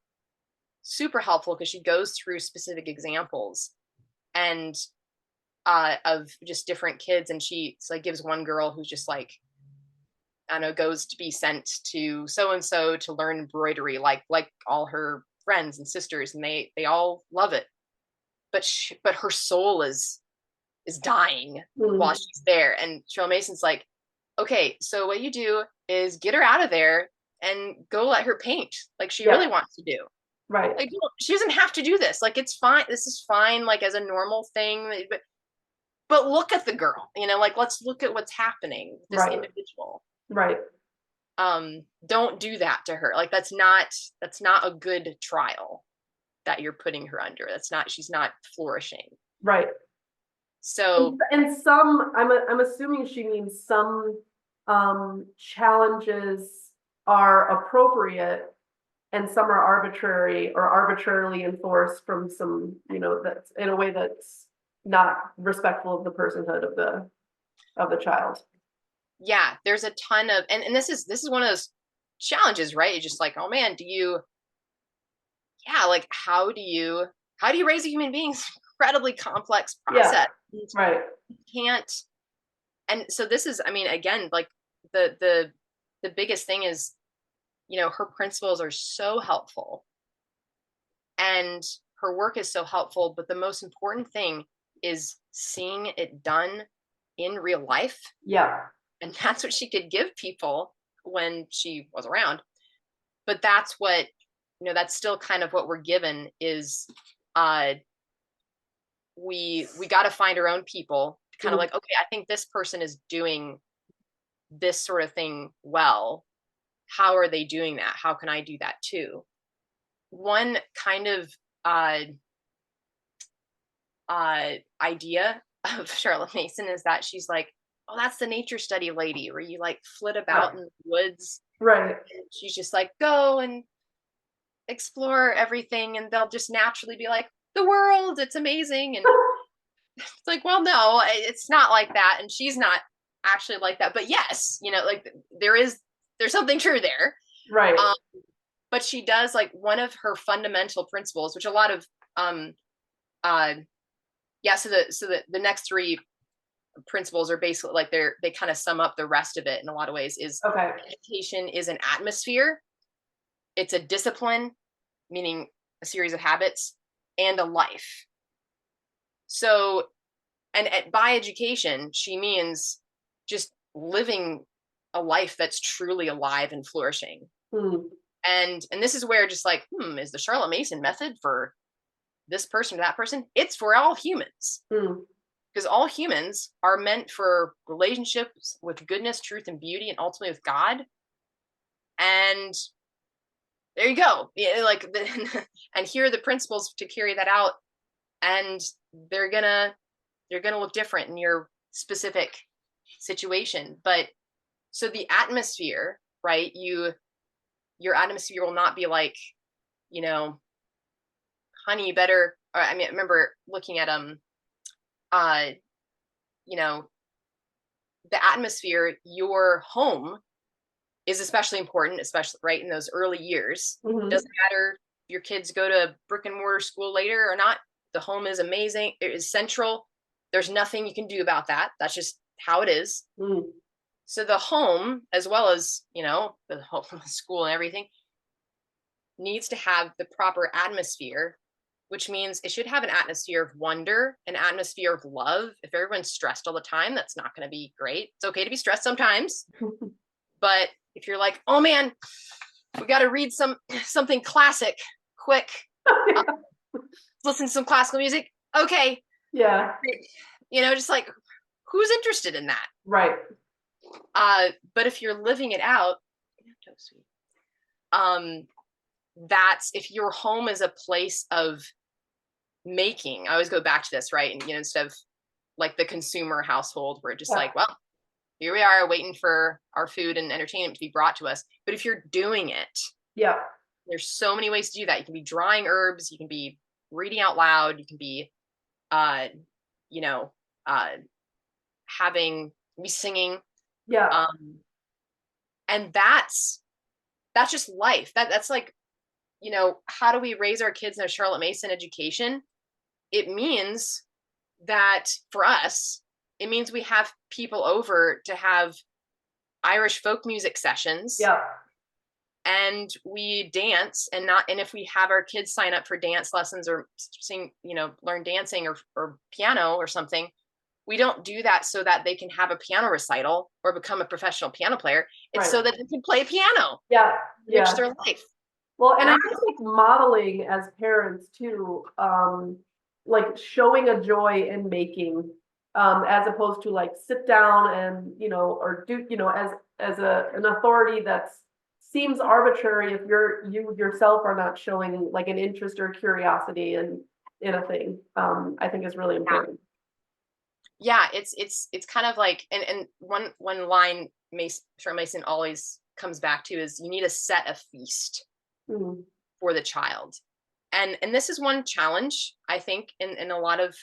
super helpful, because she goes through specific examples and of just different kids, and she gives one girl who's just like, I don't know, goes to be sent to so and so to learn embroidery, like all her friends and sisters, and they all love it, but her soul is dying while she's there. And Cheryl Mason's like, okay, so what you do is get her out of there and go let her paint like she really wants to do. Right. Like, she doesn't have to do this. Like, it's fine. This is fine, like, as a normal thing. But look at the girl, like, let's look at what's happening with this Right. individual. Right. Don't do that to her. Like, that's not a good trial that you're putting her under. She's not flourishing. Right. So, And some, I'm assuming she means some challenges are appropriate and some are arbitrary or arbitrarily enforced from some, that's in a way that's not respectful of the personhood of the child. yeah, there's a ton of, and this is one of those challenges, right? It's just like, oh man, like, how do you raise a human being? It's an incredibly complex process. Yeah, right. You can't. And so this is, I mean, again, like, the biggest thing is, her principles are so helpful and her work is so helpful, but the most important thing is seeing it done in real life. Yeah. And that's what she could give people when she was around. But that's what, that's still kind of what we're given is, we got to find our own people, kind of like, okay, I think this person is doing this sort of thing well. How are they doing that? How can I do that too? One kind of idea of Charlotte Mason is that she's like, oh, that's the nature study lady where you like flit about in the woods. Right. She's just like, go and explore everything and they'll just naturally be like, the world, it's amazing. And it's like, well, no, it's not like that. And she's not actually like that. But yes, like there's something true there. Right. But she does, like, one of her fundamental principles, which a lot of so the next three principles are basically like they kind of sum up the rest of it in a lot of ways. Is okay. Education is an atmosphere, it's a discipline, meaning a series of habits, and a life. So, and by education, she means just living a life that's truly alive and flourishing. And this is where just like, is the Charlotte Mason method for this person or that person? It's for all humans. Because all humans are meant for relationships with goodness, truth, and beauty, and ultimately with God. And there you go. Like, and here are the principles to carry that out. And they're gonna look different in your specific situation. But so the atmosphere, right? Your atmosphere will not be like, honey, you better. I mean, I remember looking at the atmosphere, your home is especially important, especially right in those early years. Doesn't matter if your kids go to brick and mortar school later or not. The home is amazing. It is central. There's nothing you can do about that. That's just how it is. So the home, as well as, the home, school and everything, needs to have the proper atmosphere, which means it should have an atmosphere of wonder, an atmosphere of love. If everyone's stressed all the time, that's not going to be great. It's okay to be stressed sometimes. But if you're like, oh man, we got to read something classic quick, listen to some classical music. Okay. Yeah. Just like, who's interested in that? Right. But if you're living it out, that's if your home is a place of making. I always go back to this, right? And instead of like the consumer household where just like, well, here we are waiting for our food and entertainment to be brought to us. But if you're doing it, there's so many ways to do that. You can be drying herbs, you can be reading out loud, you can be be singing. And that's just life. That's like, how do we raise our kids in a Charlotte Mason education? It means that for us, it means we have people over to have Irish folk music sessions. And we dance and if we have our kids sign up for dance lessons or sing, learn dancing or piano or something, we don't do that so that they can have a piano recital or become a professional piano player. It's so that they can play piano. Enrich their life. Well, and And I I, think like modeling as parents too, like showing a joy in making, as opposed to like sit down and, or do, as an authority that's seems arbitrary if you yourself are not showing like an interest or curiosity in a thing, I think is really yeah, important. yeah, it's kind of like, and one line Charlotte Mason always comes back to is you need to set a feast Mm, for the child. And this is one challenge, I think, in a lot of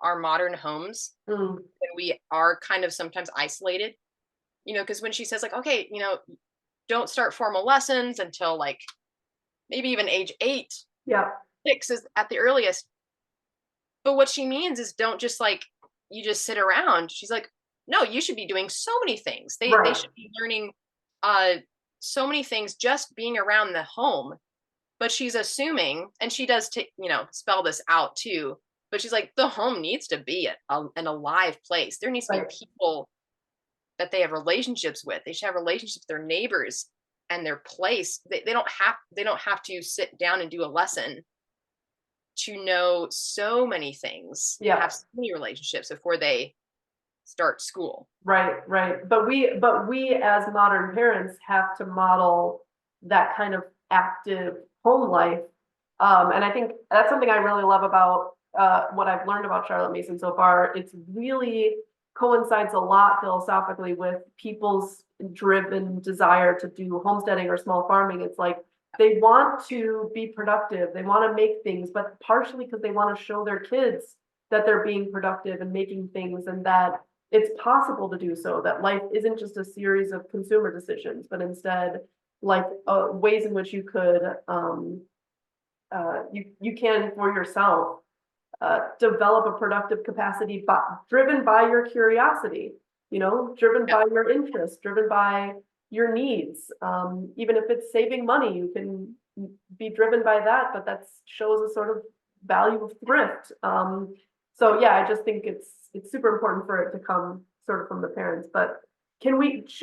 our modern homes, mm, that we are kind of sometimes isolated, because when she says like, okay, don't start formal lessons until like maybe even age 8, yeah, 6 is at the earliest. But what she means is don't just like you just sit around. She's like, no, you should be doing so many things. They right, should be learning uh so many things just being around the home. But she's assuming, and she does spell this out too, but she's like, the home needs to be an alive place. There needs to be right. people that they have relationships with. They should have relationships with their neighbors and their place. They don't have to sit down and do a lesson to know so many things and Yeah. have so many relationships before they start school. Right, right. But we as modern parents have to model that kind of active home life. And I think that's something I really love about what I've learned about Charlotte Mason so far. It's really coincides a lot philosophically with people's driven desire to do homesteading or small farming. It's like they want to be productive, they want to make things, but partially because they want to show their kids that they're being productive and making things and that it's possible to do so, that life isn't just a series of consumer decisions, but instead like ways in which you could you can for yourself develop a productive capacity driven by your curiosity, driven Yeah. by your interests, driven by your needs. Even if it's saving money, you can be driven by that, but that shows a sort of value of thrift. So yeah, I just think it's super important for it to come sort of from the parents. But should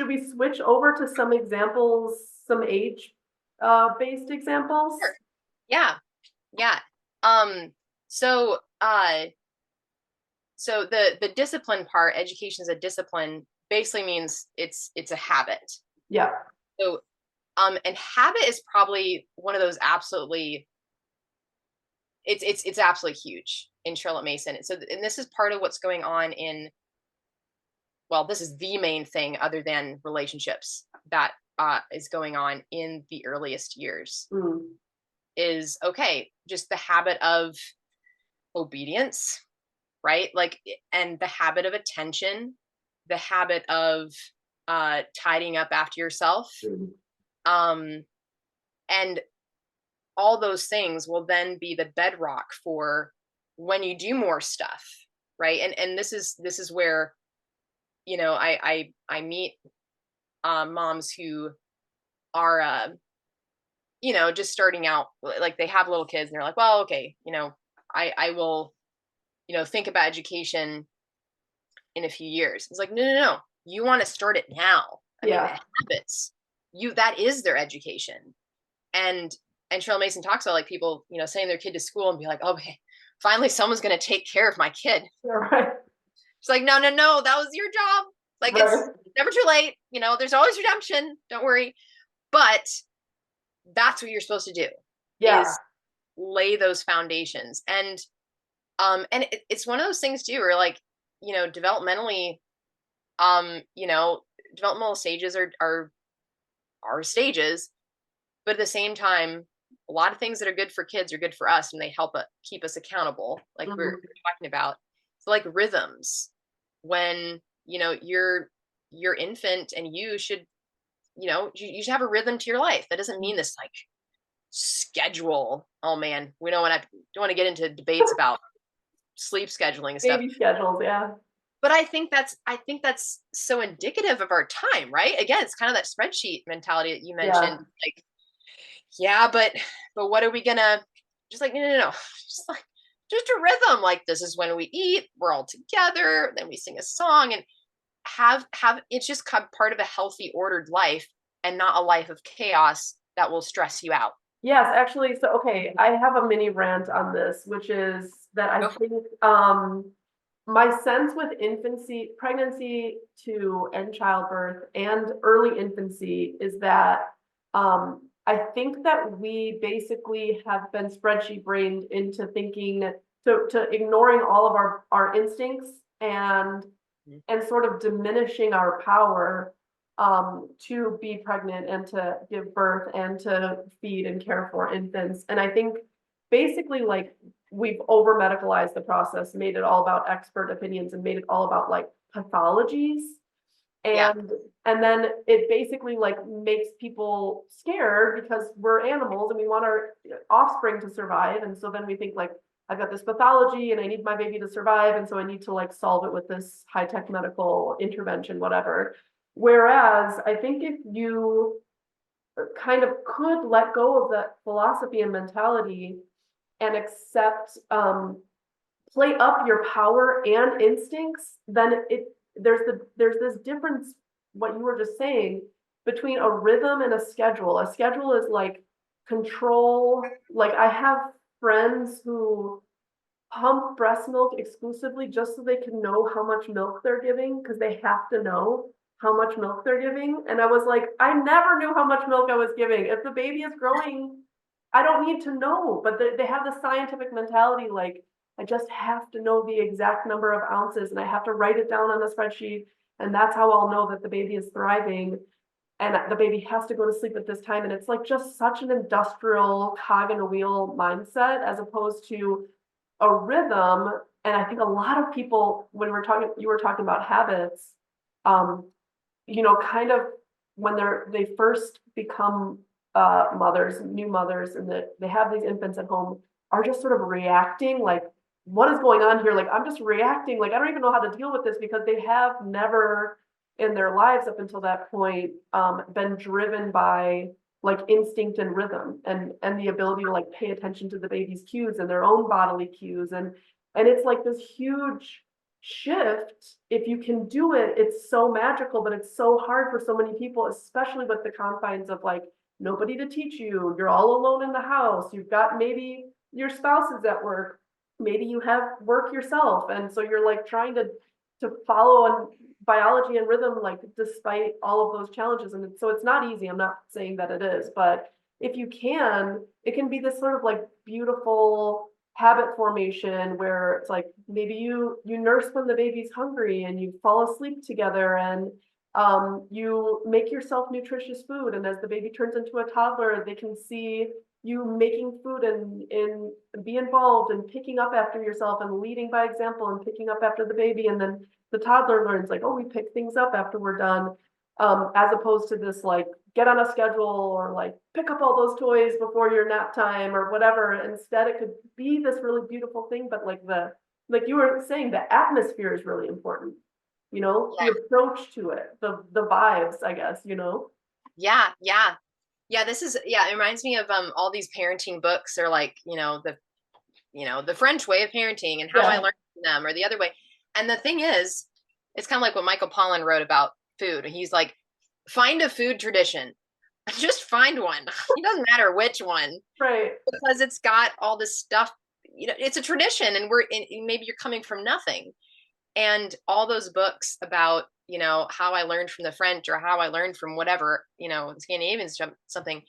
we switch over to some examples, some age based examples? Sure. Yeah. Yeah. Um, so so the discipline part, education is a discipline, basically means it's a habit. Yeah, So and habit is probably one of those absolutely it's absolutely huge in Charlotte Mason. So and this is part of what's going on in, well, this is the main thing other than relationships that is going on in the earliest years, mm, is okay, just the habit of obedience, right? Like, and the habit of attention, the habit of tidying up after yourself. mm, Um, and all those things will then be the bedrock for when you do more stuff, right? And this is where, I meet moms who are just starting out, like they have little kids and they're like, well, okay, I will, think about education in a few years. It's like, no, no, no. You want to start it now. I mean, the yeah, habits, that is their education. And Cheryl Mason talks about like people, sending their kid to school and be like, oh, okay, finally someone's gonna take care of my kid. you're right, She's like, no, no, no, that was your job. Like it's right, never too late. There's always redemption. Don't worry. But that's what you're supposed to do, yeah. is lay those foundations. And it's one of those things too, where like, developmentally, um, you know, developmental stages are stages, but at the same time, a lot of things that are good for kids are good for us, and they help keep us accountable, like we're Mhm. talking about. So like rhythms, when your infant, and you should, you should have a rhythm to your life. That doesn't mean this like schedule. Oh man, we don't want to get into debates about sleep scheduling and stuff. Baby schedules, yeah. But I think that's so indicative of our time, right? Again, it's kind of that spreadsheet mentality that you mentioned. Yeah. Like, yeah, but what are we gonna, just like, no, no, no. Just like, just a rhythm. Like, this is when we eat, we're all together, then we sing a song, and have it's just part of a healthy, ordered life, and not a life of chaos that will stress you out. Yes, actually, so okay, I have a mini rant on this, which is that I Go for think my sense with infancy, pregnancy to and childbirth and early infancy is that I think that we basically have been spreadsheet brained into thinking to ignoring all of our instincts it. and sort of diminishing our power to be pregnant and to give birth and to feed and care for infants. And I think basically like we've over medicalized the process, made it all about expert opinions and made it all about like pathologies. Yeah. And and then it basically like makes people scared because we're animals and we want our offspring to survive. And so then we think like, I've got this pathology and I need my baby to survive. And so I need to like solve it with this high-tech medical intervention, whatever. Whereas I think if you kind of could let go of that philosophy and mentality and accept play up your power and instincts, then there's this difference, what you were just saying, between a rhythm and a schedule. A schedule is like control. Like I have friends who pump breast milk exclusively just so they can know how much milk they're giving because they have to know how much milk they're giving. And I was like, I never knew how much milk I was giving. If the baby is growing, I don't need to know. But they have the scientific mentality like, I just have to know the exact number of ounces and I have to write it down on a spreadsheet. And that's how I'll know that the baby is thriving and the baby has to go to sleep at this time. And it's like just such an industrial cog in a wheel mindset as opposed to a rhythm. And I think a lot of people, when you were talking about habits, um, kind of when they first become mothers, new mothers, and that they have these infants at home, are just sort of reacting like, what is going on here? Like, I'm just reacting. Like, I don't even know how to deal with this because they have never in their lives up until that point been driven by like instinct and rhythm and the ability to like pay attention to the baby's cues and their own bodily cues and it's like this huge shift. If you can do it, it's so magical, but it's so hard for so many people, especially with the confines of like nobody to teach you, you're all alone in the house, you've got maybe your spouse is at work, maybe you have work yourself, and so you're like trying to follow on biology and rhythm like despite all of those challenges. And so it's not easy, I'm not saying that it is, but if you can, it can be this sort of like beautiful habit formation where it's like maybe you nurse when the baby's hungry and you fall asleep together and you make yourself nutritious food, and as the baby turns into a toddler they can see you making food and be involved and picking up after yourself and leading by example and picking up after the baby, and then the toddler learns like, oh, we pick things up after we're done, as opposed to this like get on a schedule or like pick up all those toys before your nap time or whatever. Instead, it could be this really beautiful thing, but like you were saying, the atmosphere is really important. The approach to it, the vibes, I guess. Yeah, yeah, yeah. This is yeah. It reminds me of all these parenting books. They're like the French way of parenting and how I Yeah, learned from them, or the other way. And the thing is, it's kind of like what Michael Pollan wrote about food. He's like, find a food tradition, just find one. It doesn't matter which one right. because it's got all this stuff. It's a tradition, and maybe you're coming from nothing. And all those books about how I learned from the French or how I learned from whatever the Scandinavians something.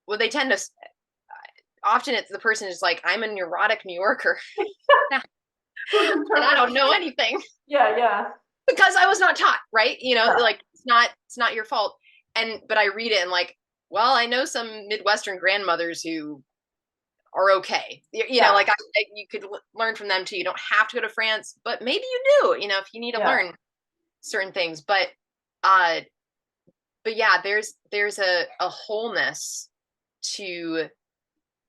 Well, they tend to often it's the person is like, I'm a neurotic New Yorker and I don't know anything Yeah, yeah, because I was not taught, right? Like it's not your fault. But I read it and like, well, I know some Midwestern grandmothers who are okay. yeah, Like you could learn from them too. You don't have to go to France, but maybe you do, if you need to yeah, learn certain things. Uh, but yeah, there's a wholeness to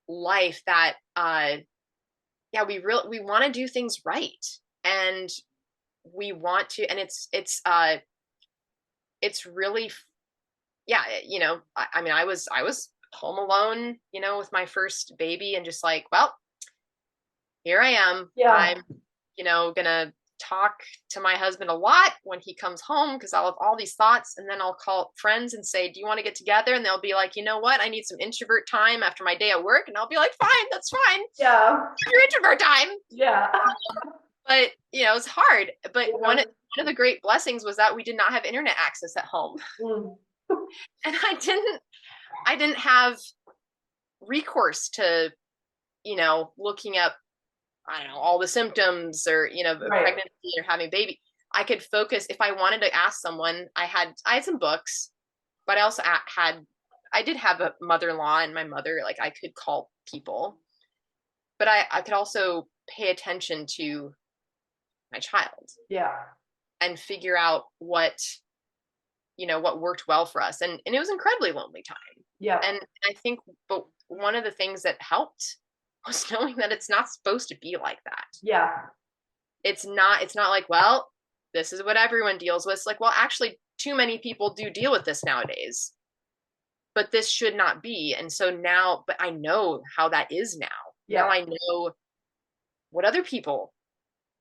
life that yeah, we want to do things right, and we want to, and it's really yeah, I mean, I was home alone, with my first baby, and just like, well, here I am. yeah, I'm gonna talk to my husband a lot when he comes home because I'll have all these thoughts, and then I'll call friends and say, do you want to get together? And they'll be like, you know what? I need some introvert time after my day at work. And I'll be like, fine, that's fine. Yeah. Have your introvert time. Yeah. But it's hard. But one of the great blessings was that we did not have internet access at home. And I didn't have recourse to, looking up, I don't know, all the symptoms or, pregnancy or having a baby. I could focus if I wanted to ask someone. I had some books, but I also I did have a mother-in-law and my mother, like I could call people, but I could also pay attention to my child. Yeah. And figure out what worked well for us. And it was incredibly lonely time. Yeah. And I think, but one of the things that helped was knowing that it's not supposed to be like that. Yeah. It's not like, well, this is what everyone deals with. It's like, well, actually too many people do deal with this nowadays, but this should not be. And so now, but I know how that is now. Yeah. Now I know what other people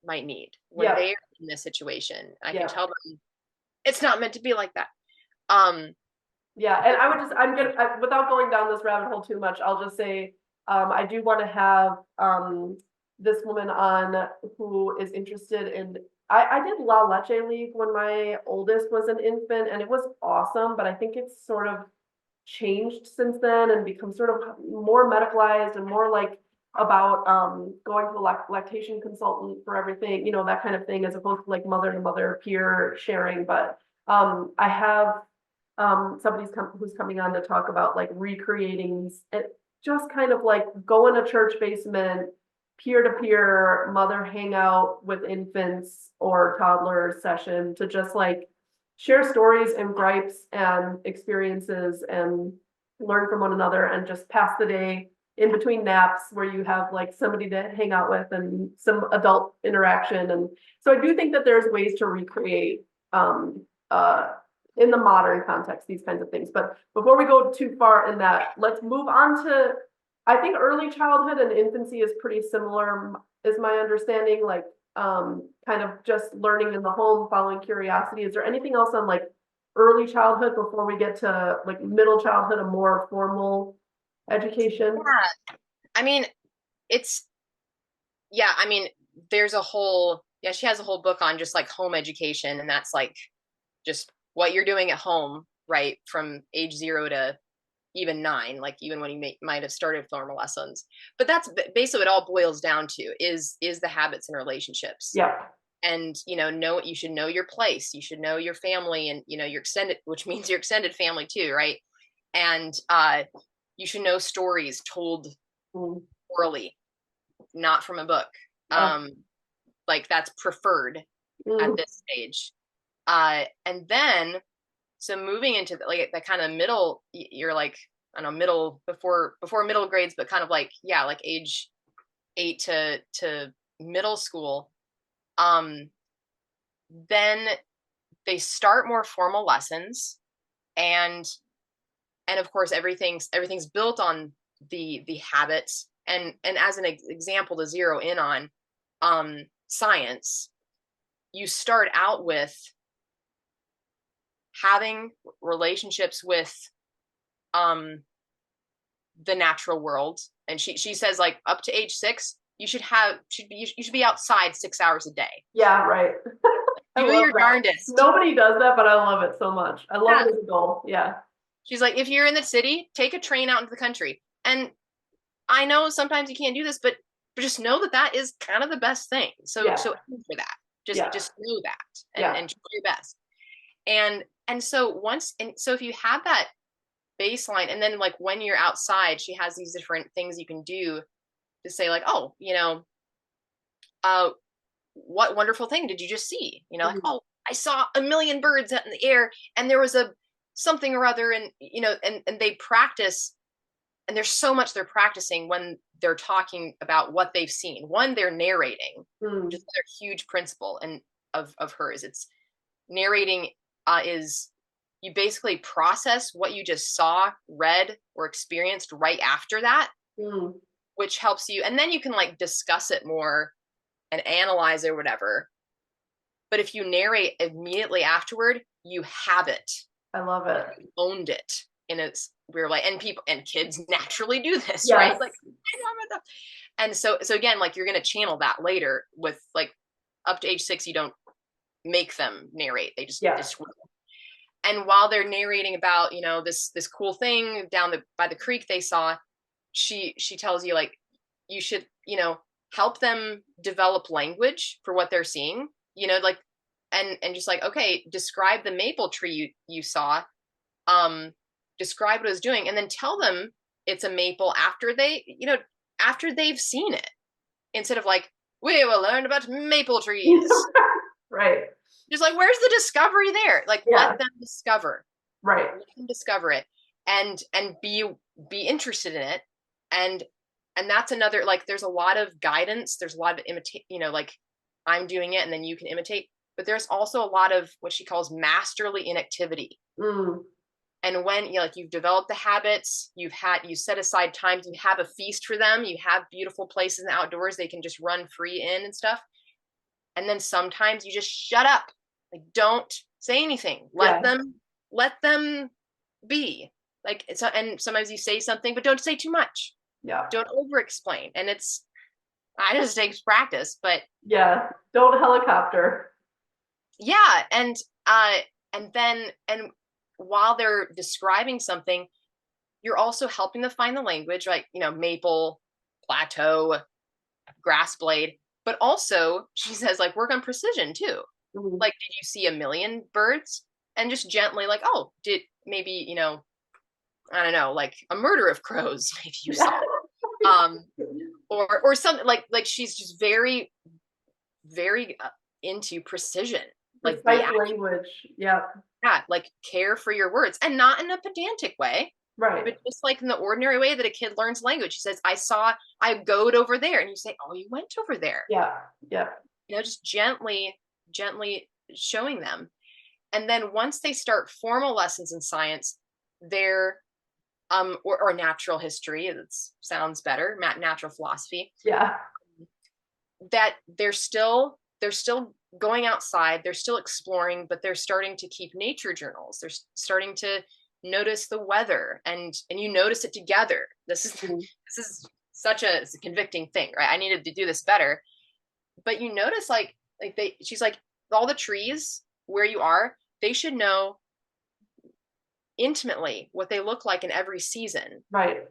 might need when they're in this situation. I can tell them it's not meant to be like that. Yeah, and without going down this rabbit hole too much, I'll just say, I do want to have this woman on who is interested in, I did La Leche League when my oldest was an infant, and it was awesome, but I think it's sort of changed since then and become sort of more medicalized and more like about going to a lactation consultant for everything, that kind of thing, as opposed to like mother to mother peer sharing. But I have who's coming on to talk about like recreating these, just kind of like go in a church basement, peer-to-peer mother hangout with infants or toddlers session to just like share stories and gripes and experiences and learn from one another and just pass the day in between naps, where you have like somebody to hang out with and some adult interaction. And so I do think that there's ways to recreate in the modern context these kinds of things. But before we go too far in that, let's move on to, I think early childhood and infancy is pretty similar, is my understanding, like kind of just learning in the home, following curiosity. Is there anything else on like early childhood before we get to like middle childhood, a more formal education? Yeah. I mean, there's a whole, she has a whole book on just like home education. And that's like just what you're doing at home, right? From age 0 to even 9, like even when you might have started formal lessons. But that's basically what it all boils down to is the habits and relationships. Yeah. And, you should know your place. You should know your family and, your extended, which means your extended family too, right? And you should know stories told orally, not from a book. Like that's preferred at this stage. And then, so moving into like that kind of middle, you're like, I don't know, middle before middle grades, but kind of like, like age 8 to middle school. Then they start more formal lessons, and of course everything's built on the habits. And as an example to zero in on, science, you start out with having relationships with the natural world. And she says like up to age 6 you should be outside 6 hours a day. Yeah, right. Do your darndest. Nobody does that, but I love it so much. I love it as a goal. Yeah. She's like, if you're in the city, take a train out into the country. And I know sometimes you can't do this, but just know that is kind of the best thing. So aim for that. Just know that and try your best. And so if you have that baseline, and then like when you're outside, she has these different things you can do to say like, oh, what wonderful thing did you just see? Like, oh, I saw a million birds out in the air, and there was something or other, and and they practice, and there's so much they're practicing when they're talking about what they've seen. One, they're narrating, which is another huge principle and of hers. It's narrating is you basically process what you just saw, read, or experienced right after that, which helps you, and then you can like discuss it more and analyze it or whatever. But if you narrate immediately afterward, you have it. I love it. You owned it in a weird way. And people and kids naturally do this, Yes. right? Like, and so again, like you're gonna channel that later with like up to age 6, you don't make them narrate. They just and while they're narrating about, you know, this cool thing down by the creek they saw, she tells you like you should, you know, help them develop language for what they're seeing, you know, like and just like, okay, describe the maple tree you saw, describe what it's doing, and then tell them it's a maple after they, you know, after they've seen it, instead of like, we will learn about maple trees. Right. Just like, where's the discovery there? Like, let them discover. Right. Let them discover it, and be interested in it, and that's another, like, there's a lot of guidance. There's a lot of imitate. You know, like I'm doing it, and then you can imitate. But there's also a lot of what she calls masterly inactivity. Mm. And when you know, like you've developed the habits, you set aside times, you have a feast for them, you have beautiful places in the outdoors they can just run free in and stuff. And then sometimes you just shut up. Like, don't say anything. Let them be. Like, and sometimes you say something, but don't say too much. Yeah. Don't over explain. And I just takes practice, but yeah, don't helicopter. Yeah. And then while they're describing something, you're also helping them find the language, like, you know, maple, plateau, grass blade. But also, she says, like, work on precision too. Mm-hmm. Like, did you see a million birds? And just gently, like, oh, did maybe, you know, I don't know, like a murder of crows, maybe you saw. Or something like she's just very, very into precision. Like language. Yeah. Yeah, like care for your words, and not in a pedantic way. Right. But just like in the ordinary way that a kid learns language. She says, I goed over there. And you say, oh, you went over there. Yeah. Yeah. You know, just gently showing them. And then once they start formal lessons in science, they're, or natural history, it sounds better, natural philosophy. Yeah. That they're still going outside, they're still exploring, but they're starting to keep nature journals. They're starting to notice the weather, and you notice it together. This is such a convicting thing, right? I needed to do this better. But you notice she's like, all the trees where you are, they should know intimately what they look like in every season. Right.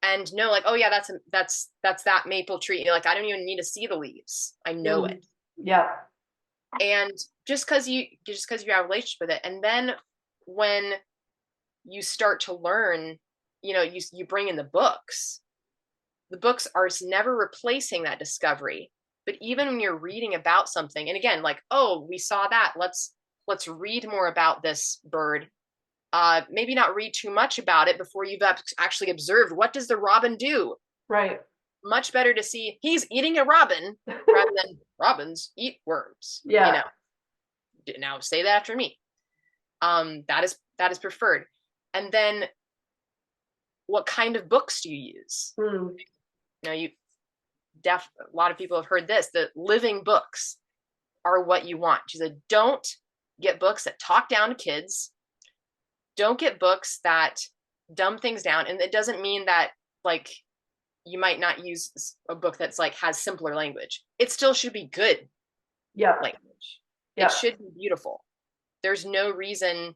And know, like, oh yeah, that's that maple tree. Like, I don't even need to see the leaves. I know it. Yeah. And just because you have a relationship with it. And then when you start to learn, you know, you bring in the books. The books are never replacing that discovery. But even when you're reading about something, and again, like, oh, we saw that, let's read more about this bird. Maybe not read too much about it before you've actually observed, what does the robin do? Right. Much better to see he's eating a robin rather than robins eat worms. Yeah. You know, now say that after me. That is preferred. And then what kind of books do you use? You know, a lot of people have heard this, that living books are what you want. She said, don't get books that talk down to kids. Don't get books that dumb things down. And it doesn't mean that, like, you might not use a book that's like has simpler language. It still should be good language. It should be beautiful. There's no reason,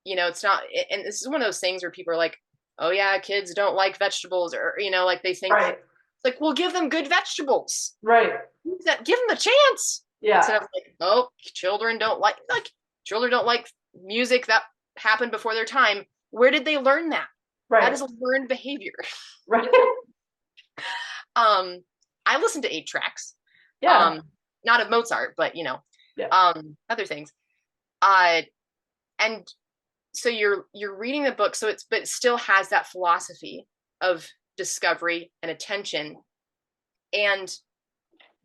you know, it's not, and this is one of those things where people are like, oh yeah, kids don't like vegetables, or, you know, like they think, like, well, give them good vegetables. Right. Give them a chance. Yeah. Instead of like, oh, children don't like music that happened before their time. Where did they learn that? Right. That is a learned behavior. Right. I listen to 8 tracks. Yeah. Not of Mozart, but, you know, other things. And so you're reading the book, but it still has that philosophy of discovery and attention. And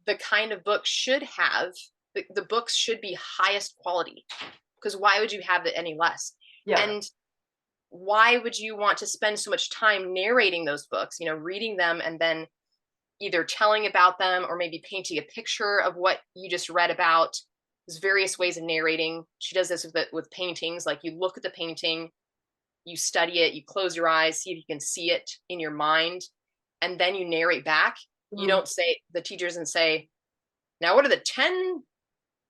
the kind of book should have, the books should be highest quality, because why would you have it any less? Yeah. And why would you want to spend so much time narrating those books, you know, reading them and then either telling about them or maybe painting a picture of what you just read about, there's various ways of narrating. She does this with paintings. Like you look at the painting, you study it, you close your eyes, see if you can see it in your mind, and then you narrate back. You don't say, the teacher doesn't say, now what are the 10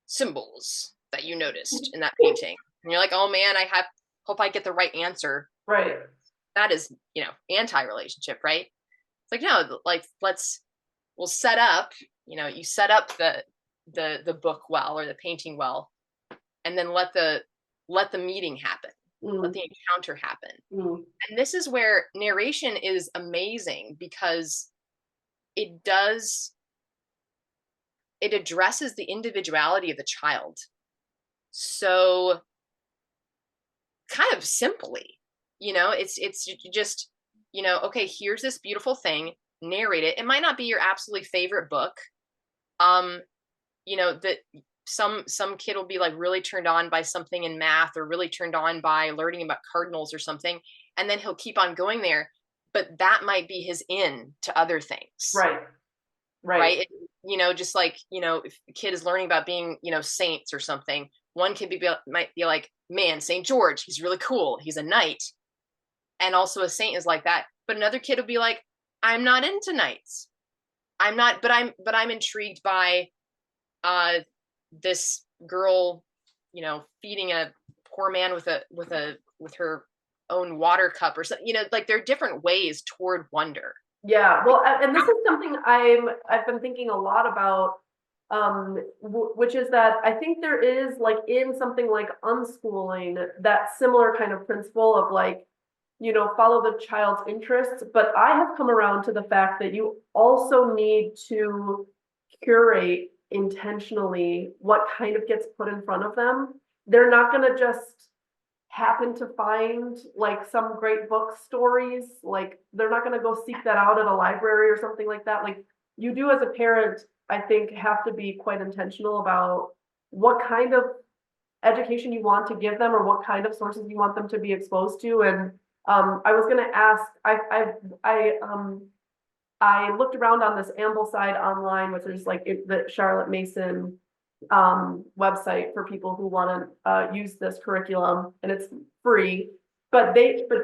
symbols that you noticed in that painting? And you're like, oh man, hope I get the right answer. Right. That is, anti-relationship, right? It's like, no, like we'll set up, you set up the book well, or the painting well, and then let the meeting happen. Let the encounter happen. And this is where narration is amazing, because it addresses the individuality of the child so kind of simply. It's just, okay, here's this beautiful thing, narrate it. It might not be your absolutely favorite book. That some kid will be like really turned on by something in math, or really turned on by learning about cardinals or something, and then he'll keep on going there, but that might be his in to other things. Right. Just like, if a kid is learning about being, saints or something, one kid might be like, man, St. George, he's really cool, he's a knight, and also a saint is like that. But another kid will be like, I'm not into knights, but I'm intrigued by this girl, feeding a poor man with her own water cup or something. Like there are different ways toward wonder. Yeah, well, and this is something I've been thinking a lot about, which is that I think there is, like, in something like unschooling, that similar kind of principle of, like, follow the child's interests. But I have come around to the fact that you also need to curate intentionally what kind of gets put in front of them. They're not going to just happen to find like some great book stories. Like they're not going to go seek that out at a library or something like that. Like you do as a parent, I think, have to be quite intentional about what kind of education you want to give them, or what kind of sources you want them to be exposed to. And I was going to ask, I looked around on this Ambleside online, which is like the Charlotte Mason website for people who want to use this curriculum, and it's free. But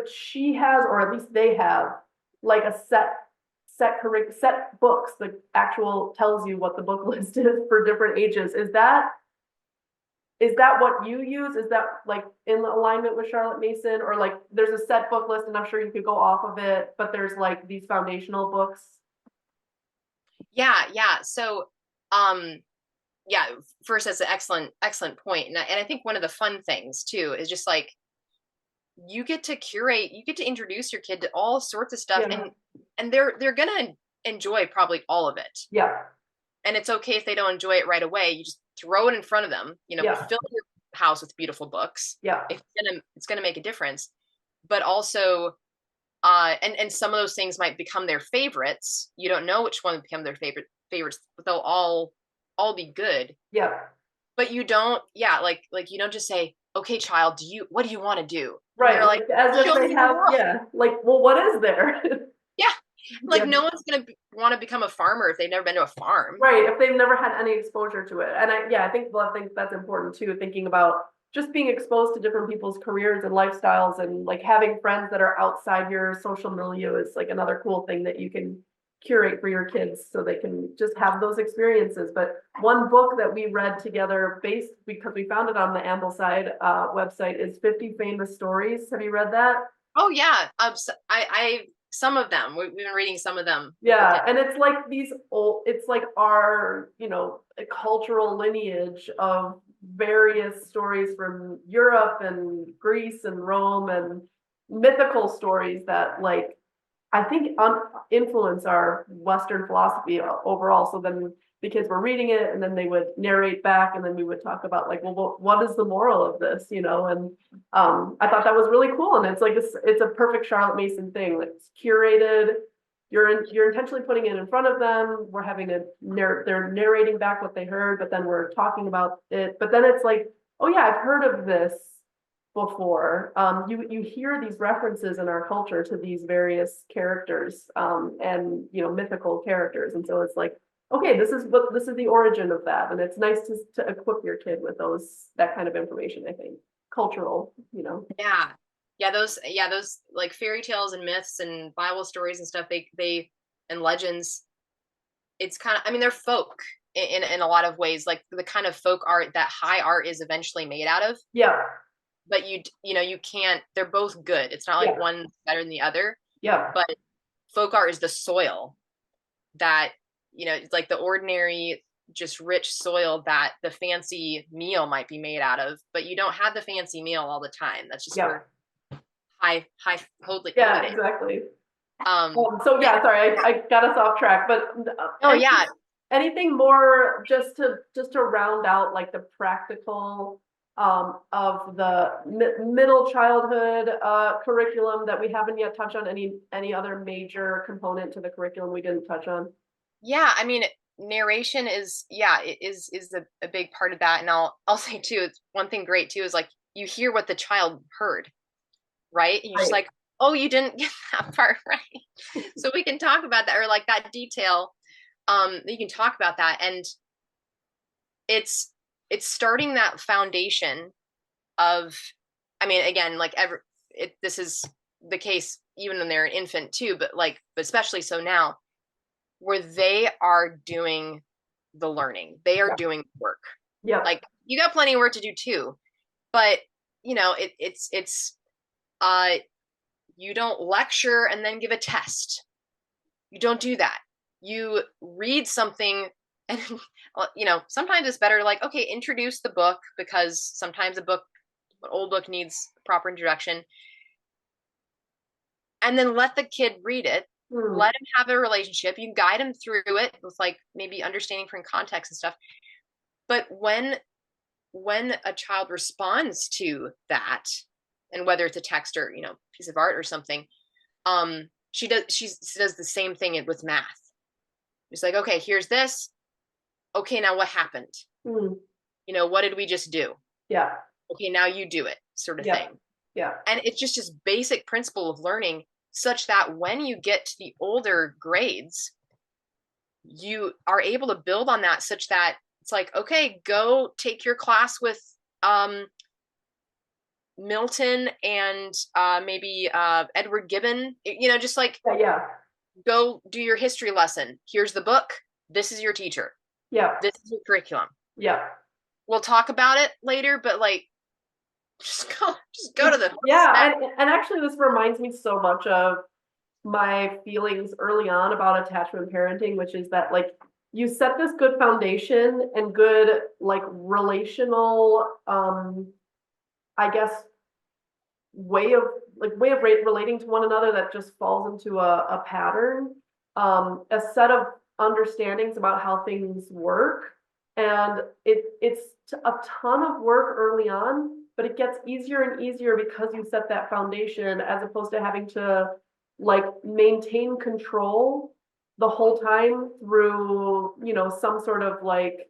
she has, or at least they have, like a set books that actual tells you what the book list is for different ages. Is that what you use? Is that like in alignment with Charlotte Mason, or like there's a set book list and I'm sure you could go off of it, but there's like these foundational books? Yeah. So, first, that's an excellent point. And I think one of the fun things too is just like, you get to curate, you get to introduce your kid to all sorts of stuff, and they're going to enjoy probably all of it. Yeah. And it's okay if they don't enjoy it right away. You just throw it in front of them, fill your house with beautiful books. Yeah. It's going to make a difference. But also, and some of those things might become their favorites. You don't know which one will become their favorites, but they'll all be good. Yeah. But you don't, like you don't just say, okay, child, what do you want to do? Right. Like as if they have, like, well, what is there? Yeah. Like no one's going to want to become a farmer if they've never been to a farm. Right. If they've never had any exposure to it. And I think that's important too, thinking about just being exposed to different people's careers and lifestyles, and like having friends that are outside your social milieu is like another cool thing that you can curate for your kids so they can just have those experiences. But one book that we read together, because we found it on the Ambleside website, is 50 Famous Stories. Have you read that? Oh yeah. I some of them, we've been reading some of them. Yeah. And it's like it's like our, cultural lineage of various stories from Europe and Greece and Rome, and mythical stories that, like, I think influence our Western philosophy overall. So then the kids were reading it, and then they would narrate back, and then we would talk about like, well, what is the moral of this, And I thought that was really cool. And it's like it's a perfect Charlotte Mason thing. It's curated. You're intentionally putting it in front of them. We're having they're narrating back what they heard, but then we're talking about it. But then it's like, oh yeah, I've heard of this before. You hear these references in our culture to these various characters, and mythical characters, and so it's like, okay, this is the origin of that. And it's nice to equip your kid with that kind of information, I think. Cultural, Yeah. Yeah, those like fairy tales and myths and Bible stories and stuff, they and legends, it's kind of, I mean, they're folk in a lot of ways, like the kind of folk art that high art is eventually made out of. Yeah, But you can't, they're both good. It's not like yeah, one better than the other, yeah, but folk art is the soil that, it's like the ordinary, just rich soil that the fancy meal might be made out of, but you don't have the fancy meal all the time. That's just yeah, for high holy yeah, days. exactly. Um, So yeah, sorry, I got us off track, but oh yeah, anything more just to round out like the practical of the middle childhood curriculum that we haven't yet touched on, any other major component to the curriculum we didn't touch on? yeah. I mean, narration is, yeah, it is a big part of that. And I'll say too, it's one thing great too is like you hear what the child heard, right? And you're just Right. like, oh, you didn't get that part right. So we can talk about that, or like that detail. You can talk about that. And it's starting that foundation of, I mean, again, like this is the case even when they're an infant too, but especially so now, where they are doing the learning, they are Yeah. doing work. Yeah. Like you got plenty of work to do too, but it's uh you don't lecture and then give a test. You don't do that. You read something, and sometimes it's better like, okay, introduce the book, because sometimes an old book needs proper introduction, and then let the kid read it. Hmm. Let him have a relationship. You guide him through it with like maybe understanding from context and stuff. But when a child responds to that, and whether it's a text or piece of art or something, she does the same thing with math. It's like, okay, here's this. Okay, now what happened? Hmm. What did we just do? Yeah. Okay, now you do it, sort of Yeah. thing. Yeah. And it's just this basic principle of learning, such that when you get to the older grades, you are able to build on that, such that it's like, okay, go take your class with um, Milton and maybe Edward Gibbon, just like Yeah. Yeah. go do your history lesson. Here's the book. This is your teacher. Yeah. This is your curriculum. Yeah. We'll talk about it later, but like, just go to the Yeah, and actually this reminds me so much of my feelings early on about attachment parenting, which is that like you set this good foundation and good like relational I guess relating to one another that just falls into a pattern, a set of understandings about how things work. And it's a ton of work early on, but it gets easier and easier because you set that foundation as opposed to having to like maintain control the whole time through, some sort of like,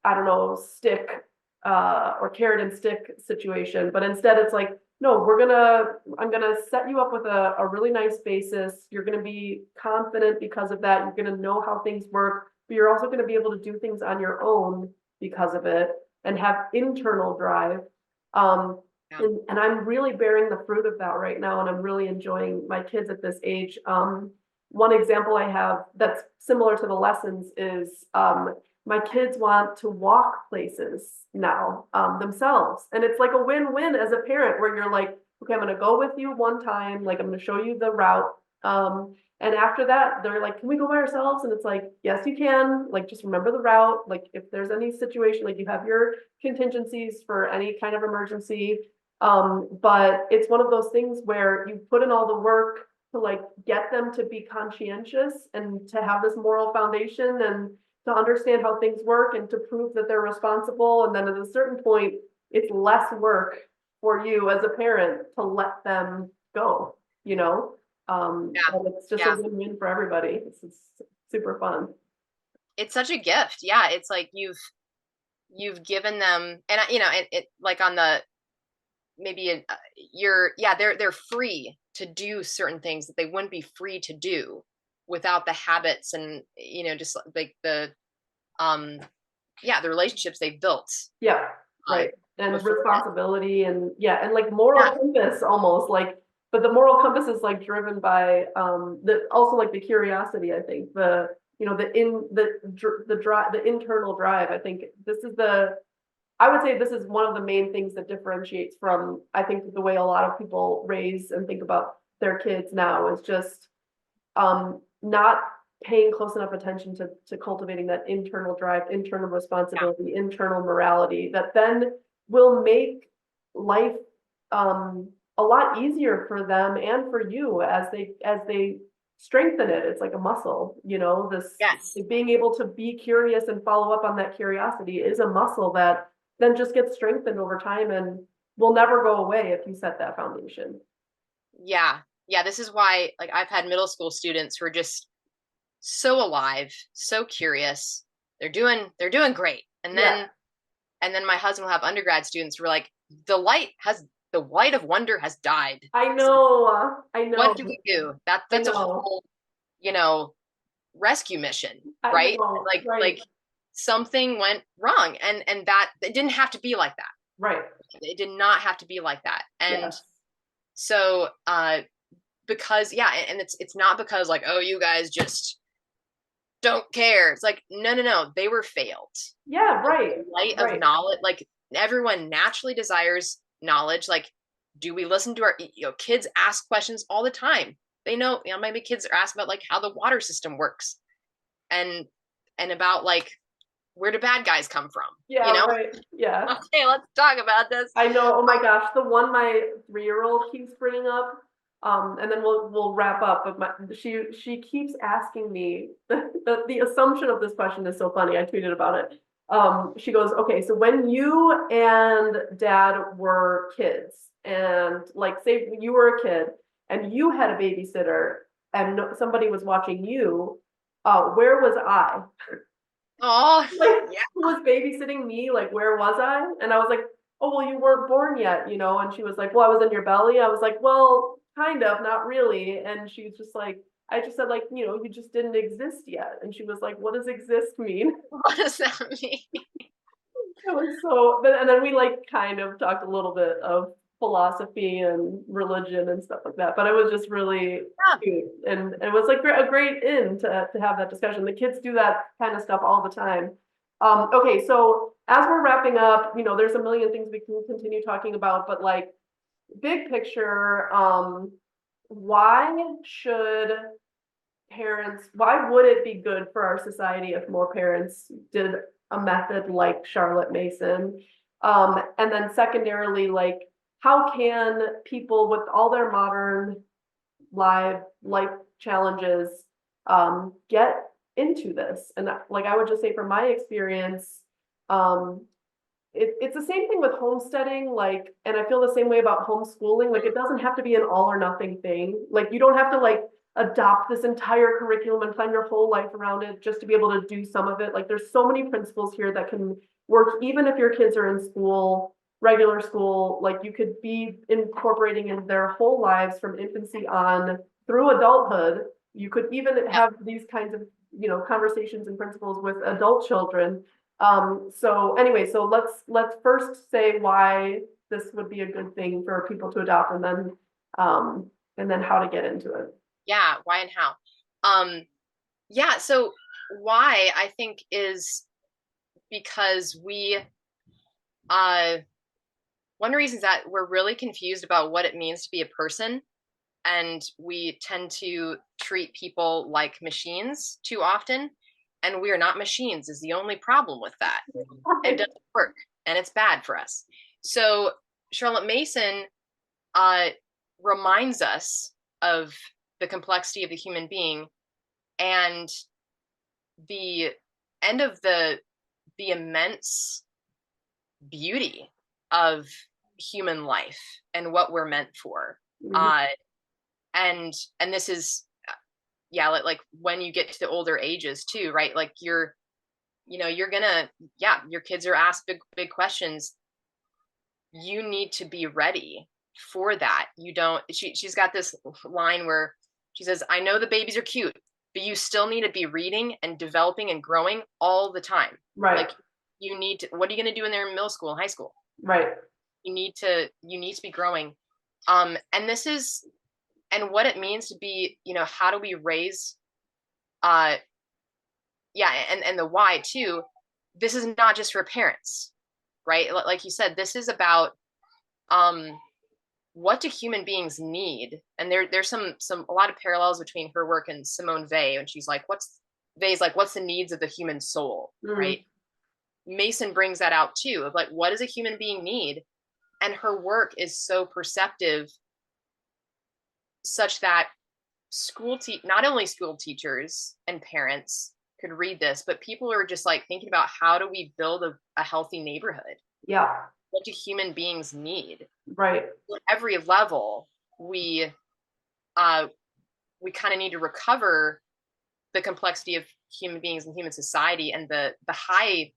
I don't know, stick or carrot and stick situation. But instead it's like, no, I'm gonna set you up with a really nice basis. You're gonna be confident because of that. You're gonna know how things work, but you're also gonna be able to do things on your own because of it and have internal drive. Um, Yeah. and I'm really bearing the fruit of that right now, and I'm really enjoying my kids at this age. One example I have that's similar to the lessons is my kids want to walk places now themselves. And it's like a win-win as a parent where you're like, okay, I'm going to go with you one time. Like, I'm going to show you the route. And after that, they're like, can we go by ourselves? And it's like, yes, you can. Like, just remember the route. Like, if there's any situation, like you have your contingencies for any kind of emergency. But it's one of those things where you put in all the work to like get them to be conscientious and to have this moral foundation and to understand how things work and to prove that they're responsible. And then at a certain point, it's less work for you as a parent to let them go, you know? Yeah. And it's just a Yeah. win-win for everybody. It's super fun. It's such a gift. Yeah. It's like you've given them, and it like on the, maybe they're free to do certain things that they wouldn't be free to do without the habits and, just like the relationships they've built. Yeah, uh, right. And before then. responsibility and yeah, and like moral Yeah. compass almost like, but the moral compass is like driven by the also like the curiosity, I think, the the drive, the internal drive. I think this is the I would say this is one of the main things that differentiates from, I think, the way a lot of people raise and think about their kids now is just not paying close enough attention to cultivating that internal drive, internal Yeah. responsibility, internal morality that then will make life a lot easier for them and for you as they strengthen it. It's like a muscle, this Yes. being able to be curious and follow up on that curiosity is a muscle that then just gets strengthened over time and will never go away if you set that foundation. Yeah. Yeah. This is why, like, I've had middle school students who are just so alive, so curious. They're doing great. And Yeah, then my husband will have undergrad students who are like, the light of wonder has died. I So know. I what know. do we do? I That's a know. whole, you know, rescue mission, I right? know. Like Right. something went wrong, and that it didn't have to be like that. Right. It did not have to be like that. And Yes. so because yeah, and it's not because like, oh, you guys just don't care. It's like, no, they were failed. Yeah. Right. Light of Right. knowledge, like everyone naturally desires knowledge. Like, do we listen to our kids ask questions all the time? They know, maybe kids are asked about like how the water system works, and about like, where do bad guys come from, Yeah. Right. Yeah. okay, let's talk about this. I know. Oh my gosh, the one my 3-year-old keeps bringing up, and then we'll wrap up. But she keeps asking me the assumption of this question is so funny. I tweeted about it. She goes, okay, so when you and dad were kids, and like say you were a kid and you had a babysitter and somebody was watching you, where was I? Oh, Like, yeah. who was babysitting me? Like, where was I? And I was like, oh, well, you weren't born yet, And she was like, well, I was in your belly. I was like, well, kind of, not really. And she was just like, I just said, like, you just didn't exist yet. And she was like, what does exist mean? What does that mean? It was so, but and then we like kind of talked a little bit of philosophy and religion and stuff like that. But it was just really Yeah. cute, and it was like a great in to have that discussion. The kids do that kind of stuff all the time. Okay, so as we're wrapping up, there's a million things we can continue talking about, but like big picture, why should why would it be good for our society if more parents did a method like Charlotte Mason? And then secondarily, like, how can people with all their modern life challenges get into this? And like, I would just say from my experience, um, it's the same thing with homesteading, like, and I feel the same way about homeschooling. Like, it doesn't have to be an all or nothing thing. Like, you don't have to like adopt this entire curriculum and plan your whole life around it just to be able to do some of it. Like, there's so many principles here that can work, even if your kids are in school, regular school. Like, you could be incorporating in their whole lives from infancy on through adulthood. You could even Yeah. have these kinds of, conversations and principles with adult children. So anyway, so let's first say why this would be a good thing for people to adopt, and then how to get into it. Yeah, why and how. Yeah, so why I think is because one reason is that we're really confused about what it means to be a person, and we tend to treat people like machines too often, and we are not machines is the only problem with that. It doesn't work, and it's bad for us. So Charlotte Mason reminds us of the complexity of the human being, and the end of the immense beauty of human life and what we're meant for. Mhm. uh and this is, yeah, like when you get to the older ages too, right? Like you're gonna, yeah, your kids are asked big questions. You need to be ready for that. You don't, she's got this line where she says, I know the babies are cute, but you still need to be reading and developing and growing all the time. Right. Like you need to, what are you going to do in their middle school and high school? Right. You need to be growing. And this is, and what it means to be, how do we raise, and the why too. This is not just for parents, right? Like you said, this is about, what do human beings need? And there's a lot of parallels between her work and Simone Weil. And she's like, what's the needs of the human soul, right? Mason brings that out too, of like, what does a human being need? And her work is so perceptive, such that not only school teachers and parents could read this, but people are just like thinking about, how do we build a healthy neighborhood? Yeah. What do human beings need? Right. At every level, we kind of need to recover the complexity of human beings and human society, and the high,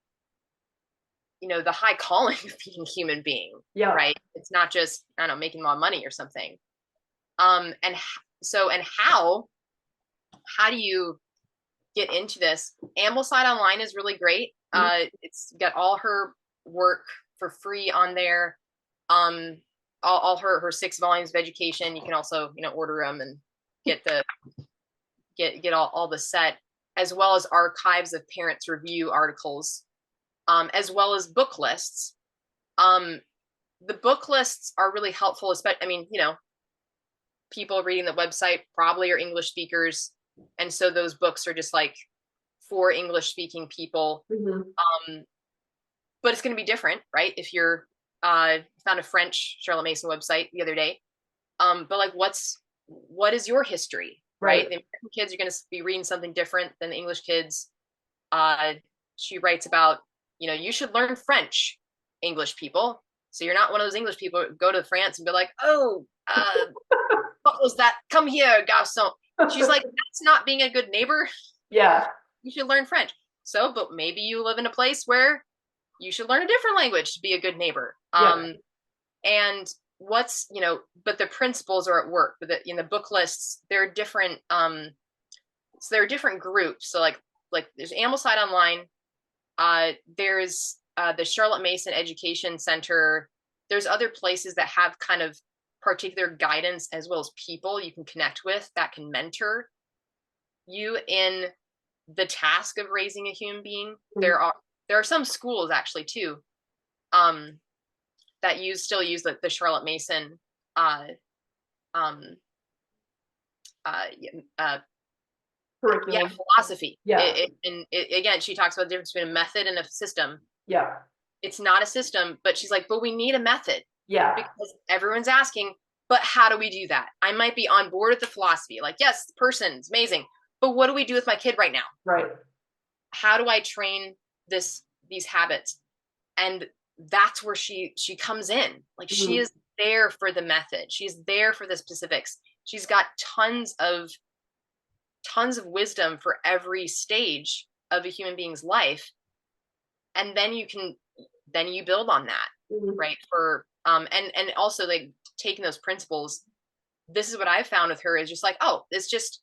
the high calling of being a human being. Yeah. Right. It's not just, I don't know, making a lot of money or something. And how do you get into this? Ambleside Online is really great. It's got all her work for free on there. All her 6 volumes of education. You can also, order them and get all the set, as well as archives of parents' review articles, as well as book lists. The book lists are really helpful, especially, people reading the website probably are English speakers. And so those books are just like for English speaking people. But it's going to be different, right? If you're, found a French Charlotte Mason website the other day. But like, what is your history, right? The American kids are going to be reading something different than the English kids. She writes about, you should learn French, English people. So you're not one of those English people who go to France and be like, oh, what was that? Come here, garçon. She's like, that's not being a good neighbor. Yeah. You should learn French. So, but maybe you live in a place where you should learn a different language to be a good neighbor. And but the principles are at work. But in the book lists, there are different, so there are different groups. So like there's Ambleside Online. There's the Charlotte Mason Education Center. There's other places that have kind of particular guidance, as well as people you can connect with that can mentor you in the task of raising a human being. There are some schools actually too, that still use the Charlotte Mason curriculum. Philosophy. Yeah. Again, she talks about the difference between a method and a system. Yeah. It's not a system, but she's like, but we need a method. Yeah. Because everyone's asking, but how do we do that? I might be on board with the philosophy. Like, yes, the person's amazing, but what do we do with my kid right now? Right. How do I train these habits? And that's where she comes in. Like, she is there for the method. She's there for the specifics. She's got tons of wisdom for every stage of a human being's life. And then you build on that, right? For, and also like taking those principles. This is what I've found with her is just like, oh, it's just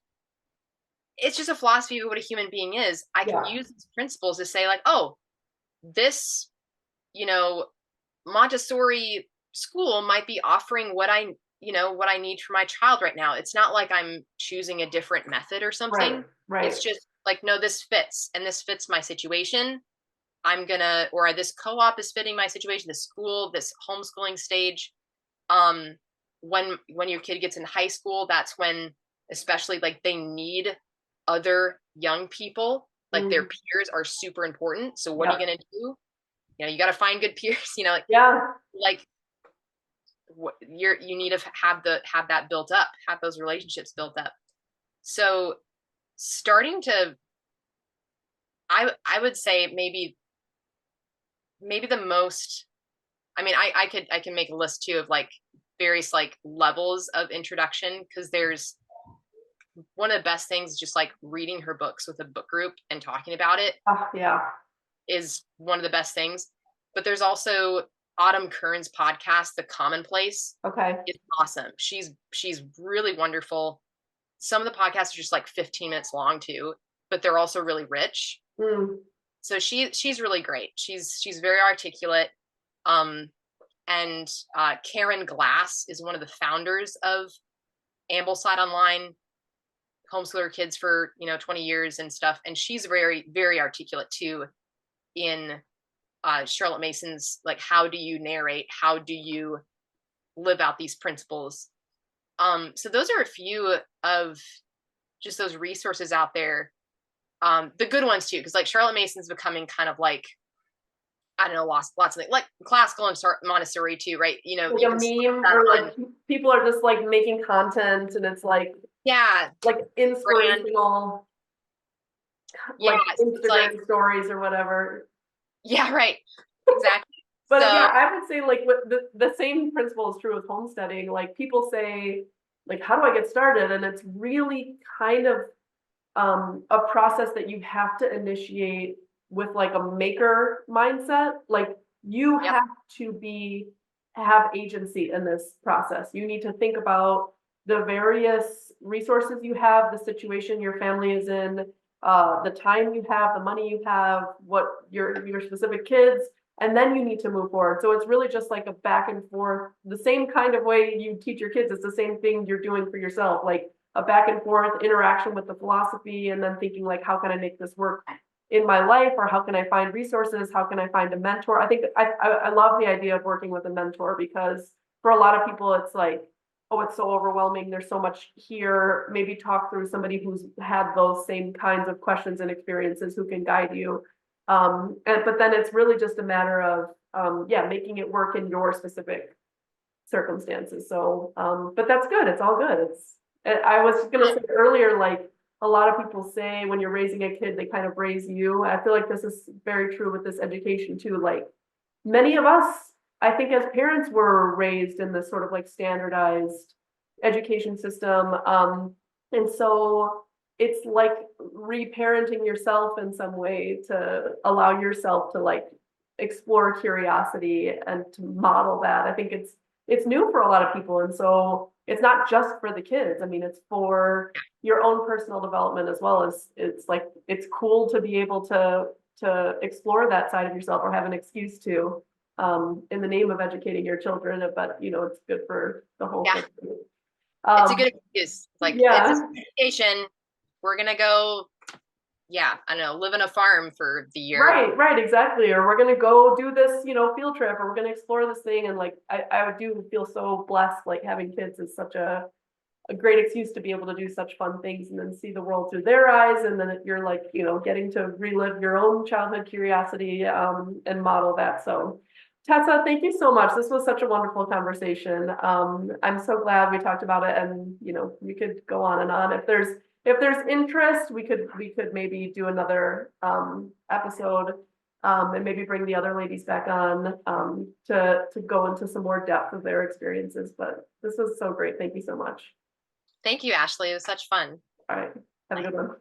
a philosophy of what a human being is. I can use these principles to say like, oh, this, Montessori school might be offering what I need for my child right now. It's not like I'm choosing a different method or something. Right. It's just like, no, this fits, and this fits my situation. Or this co-op is fitting my situation, this school, this homeschooling stage. When your kid gets in high school, that's when, especially like they need other young people, like their peers are super important. So what are you going to do? You got to find good peers, like you need to have that built up, have those relationships built up. So starting to, I would say maybe the most, I can make a list too of like various like levels of introduction, because there's one of the best things is just like reading her books with a book group and talking about it. Is one of the best things. But there's also Autumn Kern's podcast, The Commonplace. Okay. It's awesome. She's really wonderful. some of the podcasts are just like 15 minutes long too, but they're also really rich. Mm. So she's really great. She's very articulate. And Karen Glass is one of the founders of Ambleside Online, homeschool her kids for 20 years and stuff. And she's very, very articulate too in Charlotte Mason's, like, how do you narrate? How do you live out these principles? So those are a few of just those resources out there. The good ones too, because like Charlotte Mason's becoming kind of like, I don't know, lots of things, like classical and Montessori too, right? You Like a meme or like people are just like making content and it's like, yeah, like inspirational, like Instagram like, stories or whatever. Yeah, right. Exactly. But So, yeah, I would say like the same principle is true with homesteading. Like people say, like, how do I get started? And it's really kind of a process that you have to initiate with like a maker mindset. Like you yep. have to have agency in this process. You need to think about the various resources you have, the situation your family is in, the time you have, the money you have, what your specific kids, and then you need to move forward. So it's really just like a back and forth, the same kind of way you teach your kids. It's the same thing you're doing for yourself, like a back and forth interaction with the philosophy, and then thinking like, how can I make this work in my life, or how can I find resources? How can I find a mentor? I think I love the idea of working with a mentor, because for a lot of people, it's like, oh, it's so overwhelming. There's so much here. Maybe talk through somebody who's had those same kinds of questions and experiences who can guide you. But then it's really just a matter of, making it work in your specific circumstances. So, but that's good. It's all good. I was going to say earlier, like a lot of people say when you're raising a kid, they kind of raise you. I feel like this is very true with this education too. Like many of us, I think as parents were raised in this sort of like standardized education system. And so it's like reparenting yourself in some way to allow yourself to like explore curiosity and to model that. I think it's new for a lot of people. And so it's not just for the kids. I mean, it's for your own personal development as well. As it's like, it's cool to be able to explore that side of yourself, or have an excuse to, in the name of educating your children, but it's good for the whole thing. It's a good excuse. Like, it's education. We're going to go, I don't know, live in a farm for the year. Right, exactly. Or we're gonna go do this, field trip, or we're gonna explore this thing. And like I do feel so blessed, like having kids is such a great excuse to be able to do such fun things and then see the world through their eyes. And then you're like, getting to relive your own childhood curiosity, and model that. So Tessa, thank you so much. This was such a wonderful conversation. I'm so glad we talked about it, and we could go on and on. If there's interest, we could maybe do another episode, and maybe bring the other ladies back on, to go into some more depth of their experiences. But this was so great. Thank you so much. Thank you, Ashley. It was such fun. All right. Have a good one.